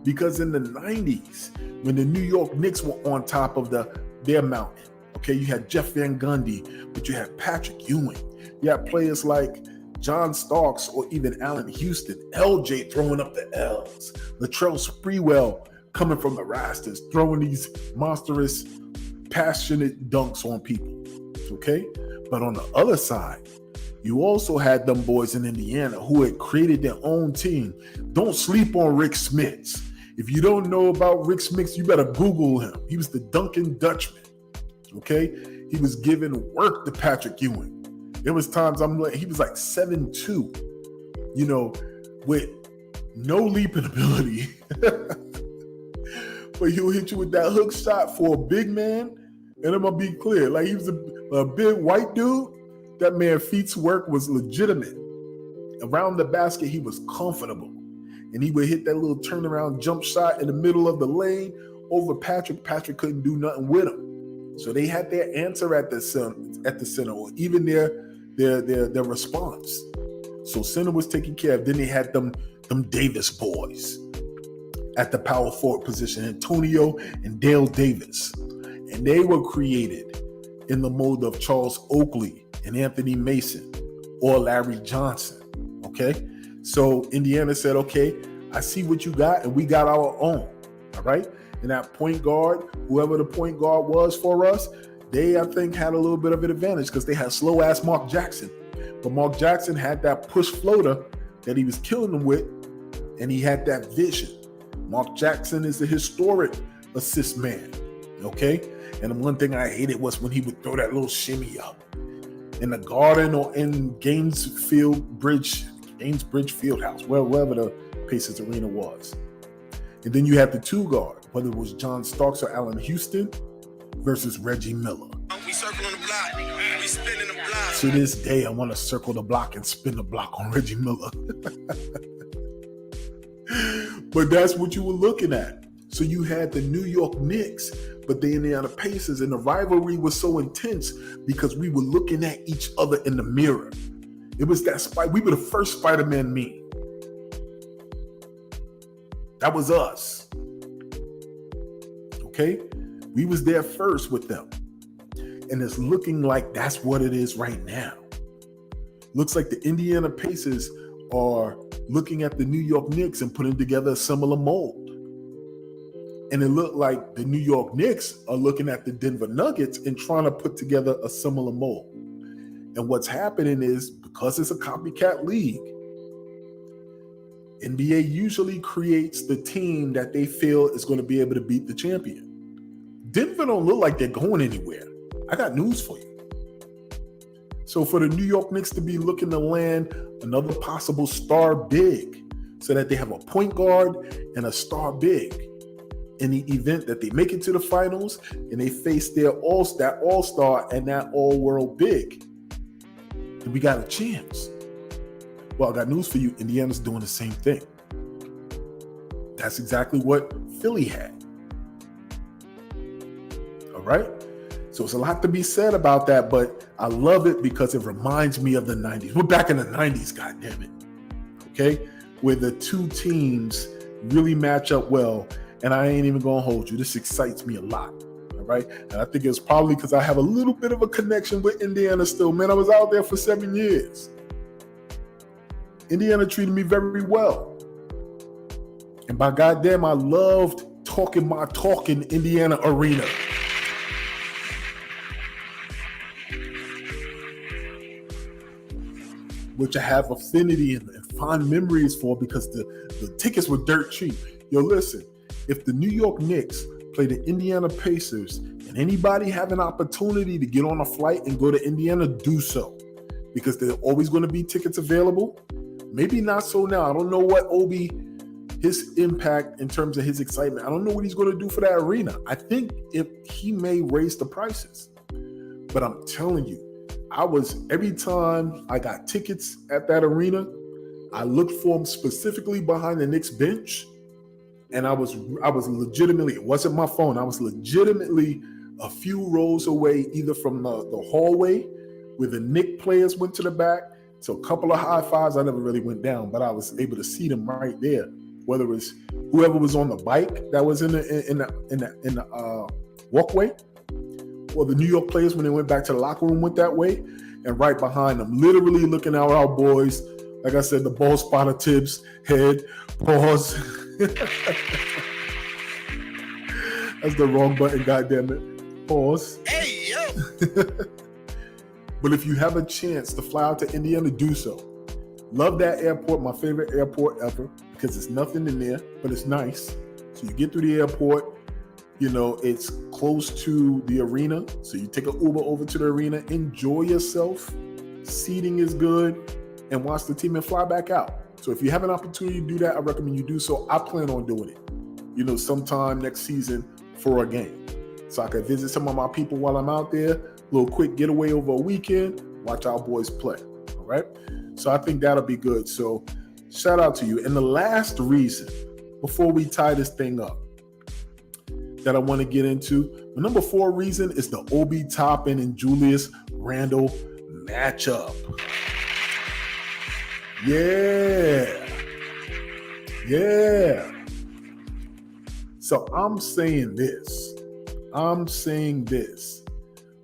because in the 90s, when the New York Knicks were on top of their mountain, okay, you had Jeff Van Gundy, but you had Patrick Ewing. You had players like John Starks or even Allen Houston, LJ throwing up the L's, Latrell Sprewell coming from the rafters, throwing these monstrous, passionate dunks on people, okay? But on the other side, you also had them boys in Indiana who had created their own team. Don't sleep on Rick Smits. If you don't know about Rick Smits, you better Google him. He was the Dunkin' Dutchman, okay? He was giving work to Patrick Ewing. There was times he was like 7'2", with no leaping ability. But he'll hit you with that hook shot for a big man. And I'm going to be clear, like he was a big white dude. That man's feet's work was legitimate. Around the basket, he was comfortable. And he would hit that little turnaround jump shot in the middle of the lane over Patrick. Patrick couldn't do nothing with him. So they had their answer at the center, or even their response. So center was taken care of. Then they had them Davis boys at the power forward position, Antonio and Dale Davis. And they were created in the mold of Charles Oakley and Anthony Mason or Larry Johnson, okay? So Indiana said, okay, I see what you got, and we got our own, all right? And that point guard, whoever the point guard was for us, they, I think, had a little bit of an advantage because they had slow-ass Mark Jackson. But Mark Jackson had that push floater that he was killing them with, and he had that vision. Mark Jackson is a historic assist man, okay? And the one thing I hated was when he would throw that little shimmy up in the Garden or in Gainesbridge Fieldhouse, wherever the Pacers Arena was. And then you have the two guard, whether it was John Starks or Allen Houston versus Reggie Miller. We circling the block, we spinning the block. To this day, I want to circle the block and spin the block on Reggie Miller. But that's what you were looking at. So you had the New York Knicks, but the Indiana Pacers, and the rivalry was so intense because we were looking at each other in the mirror. It was that we were the first Spider-Man meme. That was us. Okay? We was there first with them. And it's looking like that's what it is right now. Looks like the Indiana Pacers are looking at the New York Knicks and putting together a similar mold. And it looked like the New York Knicks are looking at the Denver Nuggets and trying to put together a similar mold. And what's happening is, because it's a copycat league, NBA usually creates the team that they feel is going to be able to beat the champion. Denver don't look like they're going anywhere. I got news for you. So for the New York Knicks to be looking to land another possible star big, so that they have a point guard and a star big in the event that they make it to the finals and they face that all-star and that all-world big, and we got a chance. Well, I got news for you. Indiana's doing the same thing. That's exactly what Philly had. All right? So it's a lot to be said about that, but I love it because it reminds me of the 90s. We're back in the 90s, goddammit. Okay? Where the two teams really match up well. And I ain't even gonna hold you. This excites me a lot. All right. And I think it's probably because I have a little bit of a connection with Indiana still. Man, I was out there for 7 years. Indiana treated me very well. And by goddamn, I loved talking my talk in Indiana Arena. Which I have affinity and fond memories for, because the tickets were dirt cheap. Yo, listen. If the New York Knicks play the Indiana Pacers and anybody have an opportunity to get on a flight and go to Indiana, do so. Because there are always going to be tickets available. Maybe not so now. I don't know what Obi, his impact in terms of his excitement. I don't know what he's going to do for that arena. I think if he may raise the prices. But I'm telling you, every time I got tickets at that arena, I looked for them specifically behind the Knicks bench. And I was legitimately, it wasn't my phone, I was legitimately a few rows away, either from the hallway where the Knicks players went to the back, so a couple of high fives. I never really went down, but I was able to see them right there. Whether it was whoever was on the bike that was in the walkway, or the New York players when they went back to the locker room went that way, and right behind them, literally looking at our boys. Like I said, the ball spotter Tibbs, head, pause. That's the wrong button, goddammit. Pause. Hey, yo. But if you have a chance to fly out to Indiana, do so. Love that airport, my favorite airport ever, because there's nothing in there, but it's nice. So you get through the airport, you know, it's close to the arena. So you take an Uber over to the arena, enjoy yourself. Seating is good, and watch the team and fly back out. So if you have an opportunity to do that, I recommend you do so. I plan on doing it, you know, sometime next season for a game. So I can visit some of my people while I'm out there, a little quick getaway over a weekend, watch our boys play, all right? So I think that'll be good. So shout out to you. And the last reason, before we tie this thing up, that I want to get into, the number 4 reason is the Obi Toppin and Julius Randle matchup. Yeah. So I'm saying this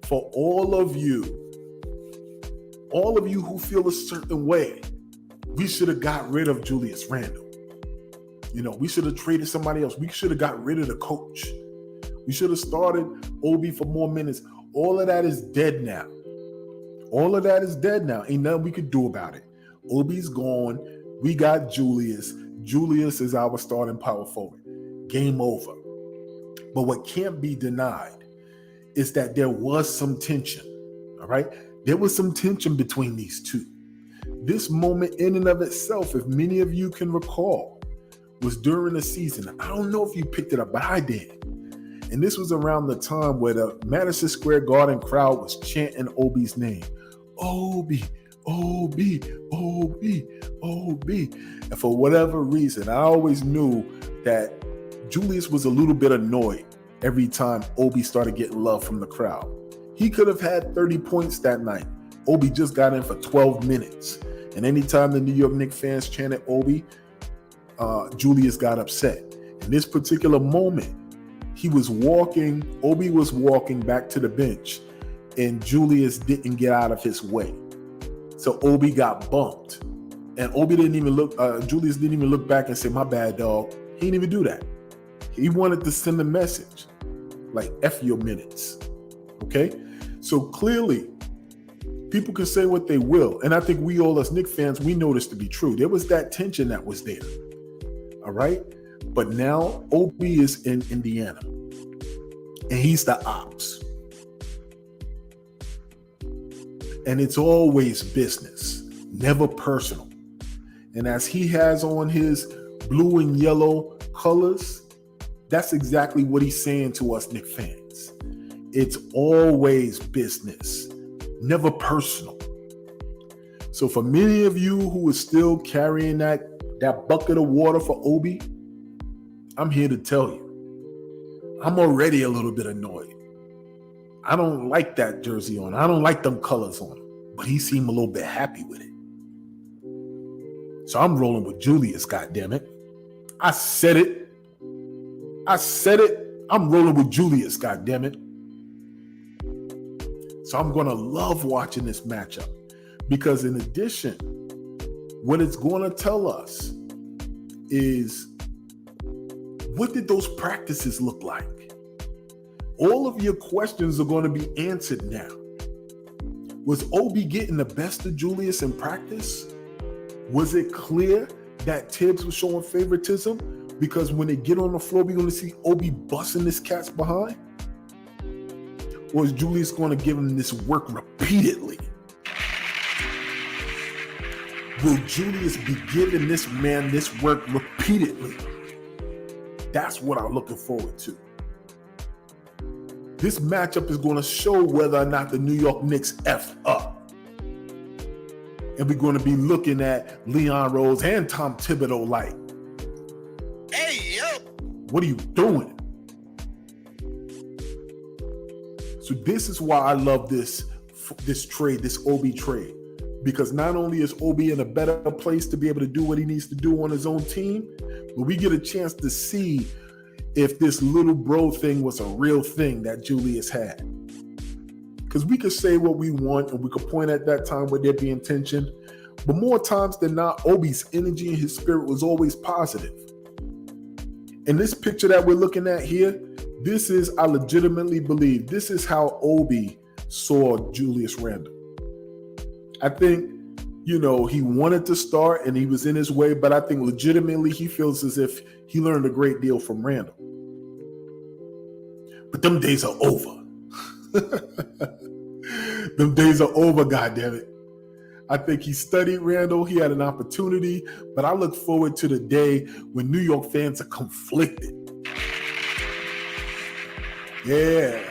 for all of you who feel a certain way. We should have got rid of Julius Randle. You know, we should have traded somebody else. We should have got rid of the coach. We should have started Obi for more minutes. All of that is dead now. Ain't nothing we could do about it. Obi's gone. We got Julius. Julius is our starting power forward. Game over. But what can't be denied is that there was some tension. All right? There was some tension between these two. This moment in and of itself, if many of you can recall, was during the season. I don't know if you picked it up, but I did. And this was around the time where the Madison Square Garden crowd was chanting Obi's name. Obi. And for whatever reason, I always knew that Julius was a little bit annoyed every time Obi started getting love from the crowd. He could have had 30 points that night. Obi just got in for 12 minutes. And anytime the New York Knicks fans chanted Obi, Julius got upset. In this particular moment, Obi was walking back to the bench, and Julius didn't get out of his way. So Obi got bumped. And Obi didn't even look, Julius didn't even look back and say, my bad, dog. He didn't even do that. He wanted to send a message like, F your minutes. Okay? So clearly, people can say what they will. And I think we all as Knicks fans, we know this to be true. There was that tension that was there. All right? But now Obi is in Indiana. And he's the ops. And it's always business, never personal. And as he has on his blue and yellow colors, that's exactly what he's saying to us Knicks fans. It's always business, never personal. So for many of you who are still carrying that bucket of water for Obi, I'm here to tell you, I'm already a little bit annoyed. I don't like that jersey on. I don't like them colors on him. But he seemed a little bit happy with it. So I'm rolling with Julius, goddammit. I said it. I'm rolling with Julius, goddammit. So I'm going to love watching this matchup. Because in addition, what it's going to tell us is, what did those practices look like? All of your questions are going to be answered now. Was Obi getting the best of Julius in practice? Was it clear that Tibbs was showing favoritism? Because when they get on the floor, we're going to see Obi busting this cat's behind? Or is Julius going to give him this work repeatedly? Will Julius be giving this man this work repeatedly? That's what I'm looking forward to. This matchup is going to show whether or not the New York Knicks F up. And we're going to be looking at Leon Rose and Tom Thibodeau like, hey, yo, what are you doing? So this is why I love this trade, this Obi trade. Because not only is Obi in a better place to be able to do what he needs to do on his own team, but we get a chance to see if this little bro thing was a real thing that Julius had. Because we could say what we want and we could point at that time where there being tension, but more times than not, Obi's energy and his spirit was always positive. And this picture that we're looking at here, this is, I legitimately believe, this is how Obi saw Julius Randle. I think, he wanted to start and he was in his way, but I think legitimately he feels as if he learned a great deal from Randle. But them days are over. Them days are over, goddammit. I think he studied Randle. He had an opportunity, but I look forward to the day when New York fans are conflicted. Yeah.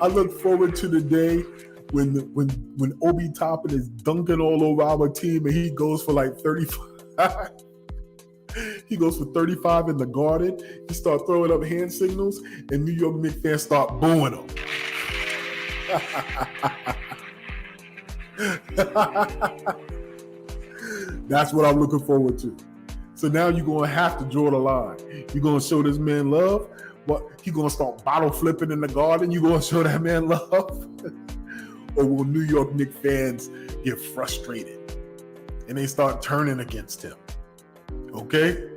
I look forward to the day when Obi Toppin is dunking all over our team and he goes for like 35. He goes for 35 in the Garden. He starts throwing up hand signals and New York Knicks fans start booing him. That's what I'm looking forward to. So now you're going to have to draw the line. You're going to show this man love. What? He's going to start bottle flipping in the Garden. You're going to show that man love? Or will New York Knicks fans get frustrated and they start turning against him? Okay?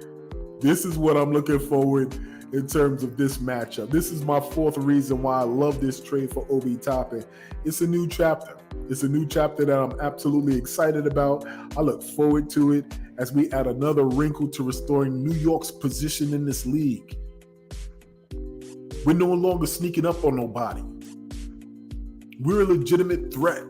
This is what I'm looking forward in terms of this matchup. This is my fourth reason why I love this trade for Obi Toppin. It's a new chapter. It's a new chapter that I'm absolutely excited about. I look forward to it as we add another wrinkle to restoring New York's position in this league. We're no longer sneaking up on nobody. We're a legitimate threat.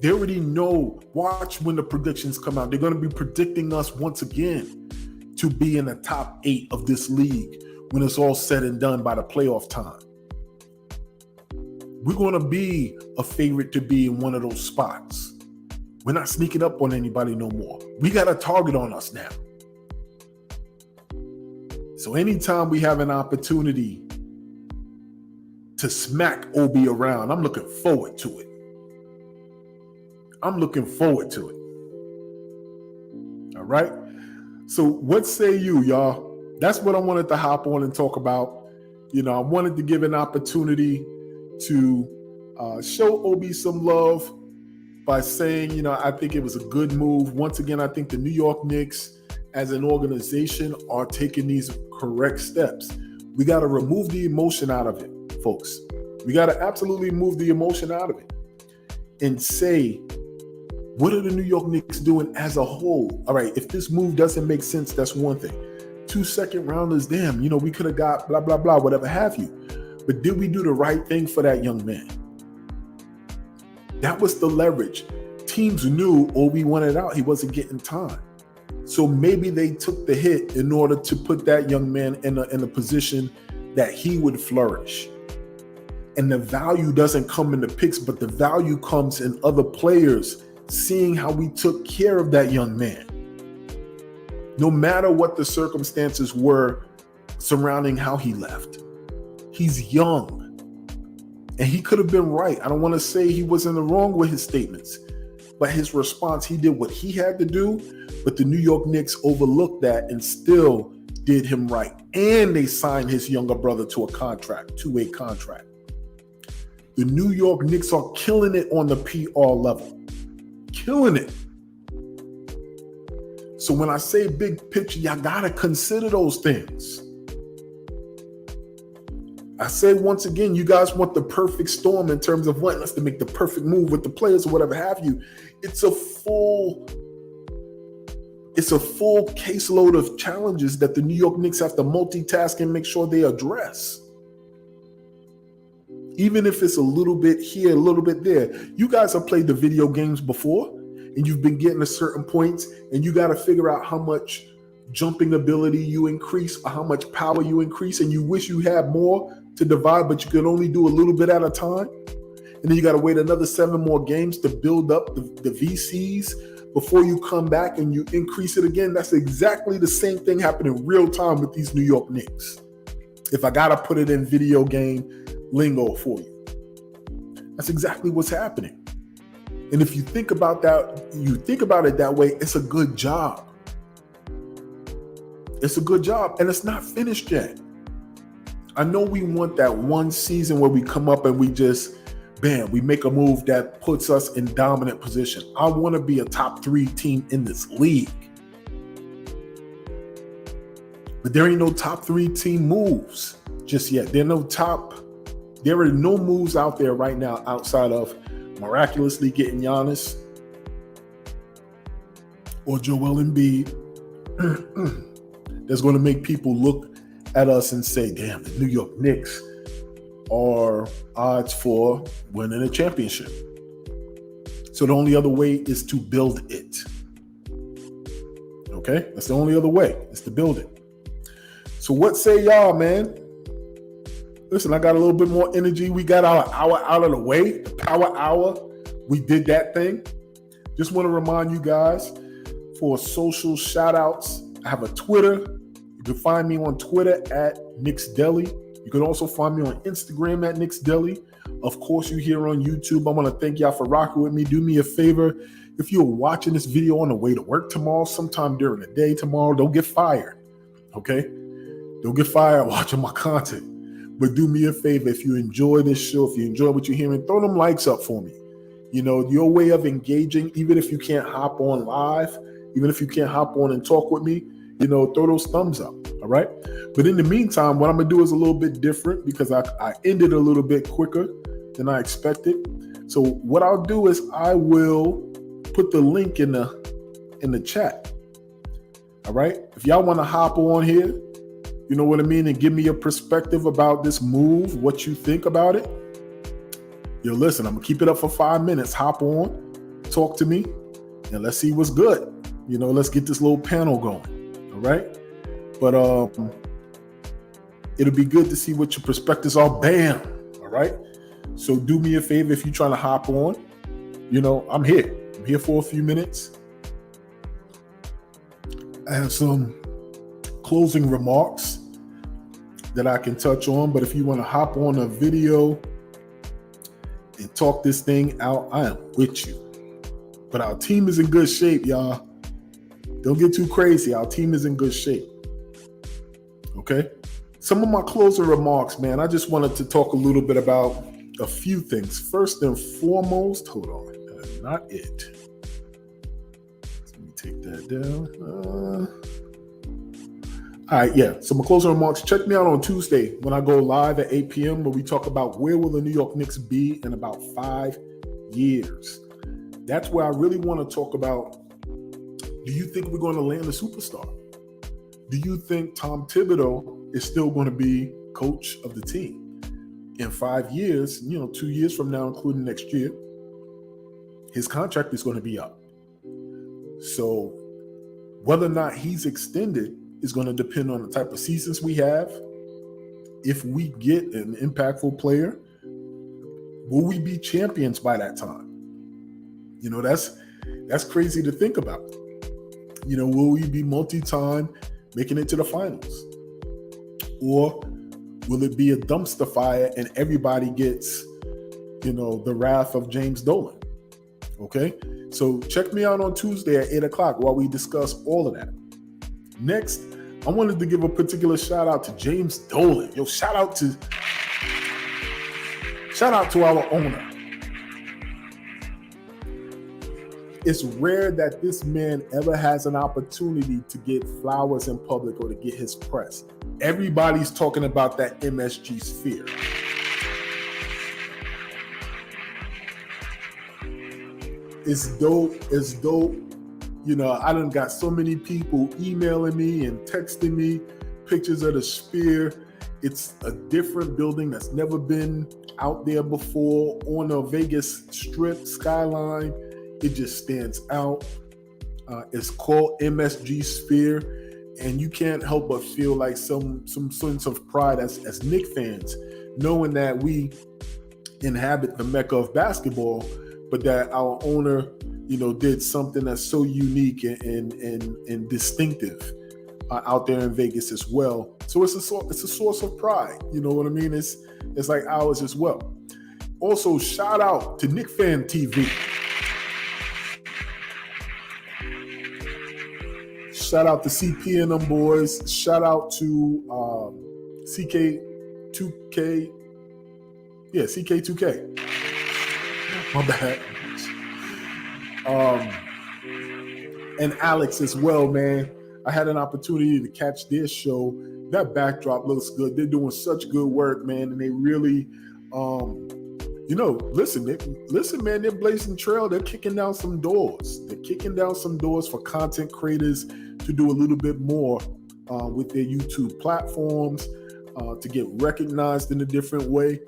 They already know. Watch when the predictions come out. They're going to be predicting us once again to be in the top 8 of this league when it's all said and done by the playoff time. We're going to be a favorite to be in one of those spots. We're not sneaking up on anybody no more. We got a target on us now. So anytime we have an opportunity to smack Obi around, I'm looking forward to it. I'm looking forward to it. All right? So what say you, y'all? That's what I wanted to hop on and talk about. I wanted to give an opportunity to show Obi some love, by saying, you know, I think it was a good move. Once again, I think the New York Knicks as an organization are taking these correct steps. We got to remove the emotion out of it, folks. We got to absolutely move the emotion out of it and say, what are the New York Knicks doing as a whole? All right, if this move doesn't make sense, that's one thing. 2 second rounders, damn, you know, we could have got blah, blah, blah, whatever have you. But did we do the right thing for that young man? That was the leverage. Teams knew Obi wanted out. He wasn't getting time. So maybe they took the hit in order to put that young man in a position that he would flourish. And the value doesn't come in the picks, but the value comes in other players seeing how we took care of that young man. No matter what the circumstances were surrounding how he left. He's young. And he could have been right. I don't want to say he was in the wrong with his statements. But his response, he did what he had to do. But the New York Knicks overlooked that and still did him right. And they signed his younger brother to a contract, two-way contract. The New York Knicks are killing it on the PR level. Killing it. So when I say big picture, y'all gotta consider those things. I say once again, you guys want the perfect storm in terms of wanting us to make the perfect move with the players or whatever have you. It's a full caseload of challenges that the New York Knicks have to multitask and make sure they address. Even if it's a little bit here, a little bit there. You guys have played the video games before and you've been getting to certain points and you got to figure out how much jumping ability you increase or how much power you increase, and you wish you had more to divide, but you can only do a little bit at a time. And then you got to wait another 7 more games to build up the VCs before you come back and you increase it again. That's exactly the same thing happening in real time with these New York Knicks. If I got to put it in video game lingo for you, that's exactly what's happening. And if you think about that, you think about it that way, it's a good job. It's a good job, and it's not finished yet. I know we want that one season where we come up and we just, bam, we make a move that puts us in dominant position. I want to be a top 3 team in this league. But there ain't no top 3 team moves just yet. There are no moves out there right now outside of miraculously getting Giannis or Joel Embiid. That's going to make people look at us and say, damn, the New York Knicks are odds for winning a championship. So the only other way is to build it. Okay? That's the only other way, is to build it. So what say y'all, man? Listen, I got a little bit more energy. We got our hour out of the way, the power hour. We did that thing. Just want to remind you guys for social shout outs. I have a Twitter. You can find me on Twitter at Knicks Deli. You can also find me on Instagram at Knicks Deli. Of course, you're here on YouTube. I want to thank y'all for rocking with me. Do me a favor. If you're watching this video on the way to work tomorrow, sometime during the day tomorrow, don't get fired. Okay? Don't get fired watching my content. But do me a favor. If you enjoy this show, if you enjoy what you're hearing, throw them likes up for me. You know, your way of engaging, even if you can't hop on live, even if you can't hop on and talk with me, you know, throw those thumbs up, all right? But in the meantime, what I'm going to do is a little bit different because I ended a little bit quicker than I expected. So what I'll do is I will put the link in the chat, all right? If y'all want to hop on here, you know what I mean, and give me your perspective about this move, what you think about it. Yo, listen, I'm going to keep it up for 5 minutes. Hop on, talk to me, and let's see what's good. You know, let's get this little panel going. All right. But it'll be good to see what your perspectives are. Bam. All right. So do me a favor if you're trying to hop on. You know, I'm here. I'm here for a few minutes. I have some closing remarks that I can touch on. But if you want to hop on a video and talk this thing out, I am with you. But our team is in good shape, y'all. Don't get too crazy. Our team is in good shape. Okay? Some of my closing remarks, man, I just wanted to talk a little bit about a few things. First and foremost, hold on. not it. Let me take that down. All right, yeah. So my closing remarks. Check me out on Tuesday when I go live at 8 p.m. where we talk about where will the New York Knicks be in about 5 years. That's where I really want to talk about, do you think we're going to land a superstar? Do you think Tom Thibodeau is still going to be coach of the team? In 5 years, 2 years from now, including next year, his contract is going to be up. So whether or not he's extended is going to depend on the type of seasons we have. If we get an impactful player, will we be champions by that time? That's crazy to think about. Will we be multi-time making it to the finals? Or will it be a dumpster fire and everybody gets, the wrath of James Dolan? Okay? So check me out on Tuesday at 8 o'clock while we discuss all of that. Next, I wanted to give a particular shout out to James Dolan. Shout out to our owner. It's rare that this man ever has an opportunity to get flowers in public or to get his press. Everybody's talking about that MSG Sphere. It's dope. I done got so many people emailing me and texting me pictures of the Sphere. It's a different building that's never been out there before on a Vegas Strip skyline. It just stands out. It's called MSG Sphere, and you can't help but feel like some sense of pride as Knicks fans, knowing that we inhabit the Mecca of basketball, but that our owner, did something that's so unique and distinctive out there in Vegas as well. So it's a source of pride. You know what I mean? It's like ours as well. Also, shout out to Knicks Fan TV. Shout out to CP and them boys. Shout out to CK2K. Yeah, CK2K. My bad. And Alex as well, man. I had an opportunity to catch their show. That backdrop looks good. They're doing such good work, man. And they really, listen, man, they're blazing trail. They're kicking down some doors. They're kicking down some doors for content creators to do a little bit more with their YouTube platforms, to get recognized in a different way.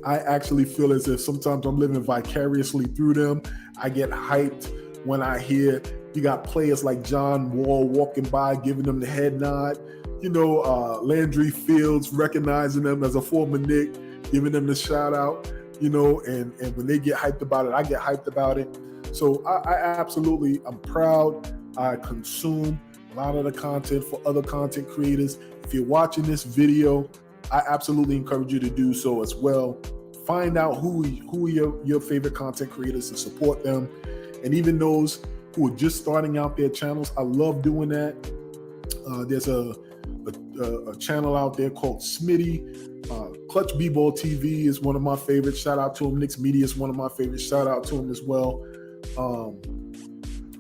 I actually feel as if sometimes I'm living vicariously through them. I get hyped when I hear you got players like John Wall walking by, giving them the head nod. Landry Fields recognizing them as a former Knick, giving them the shout out, and when they get hyped about it, I get hyped about it. So I'm proud. I consume a lot of the content for other content creators. If you're watching this video, I absolutely encourage you to do so as well. Find out who are your favorite content creators and support them. And even those who are just starting out their channels, I love doing that. There's a channel out there called Smitty. Clutch B-Ball TV is one of my favorites. Shout out to him. Knicks Media is one of my favorites. Shout out to him as well.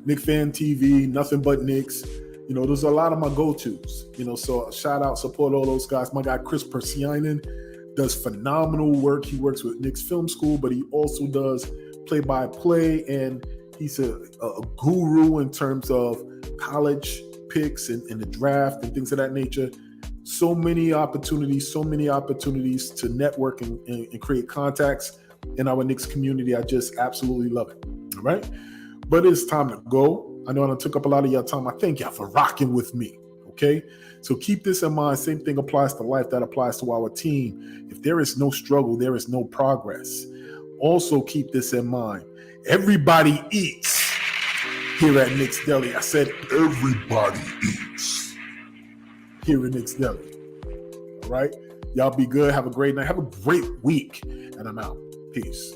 Knicks Fan TV, Nothing But Knicks. Those are a lot of my go-tos. So shout out, support all those guys. My guy Chris Persianen does phenomenal work. He works with Knicks Film School, but he also does play-by-play, and he's a guru in terms of college picks and the draft and things of that nature. So many opportunities to network and create contacts in our Knicks community. I just absolutely love it. All right? But it's time to go. I know I took up a lot of your time. I thank y'all for rocking with me, okay? So keep this in mind. Same thing applies to life. That applies to our team. If there is no struggle, there is no progress. Also keep this in mind. Everybody eats here at Knicks Deli. I said Everybody eats here at Knicks Deli. All right? Y'all be good. Have a great night. Have a great week. And I'm out. Peace.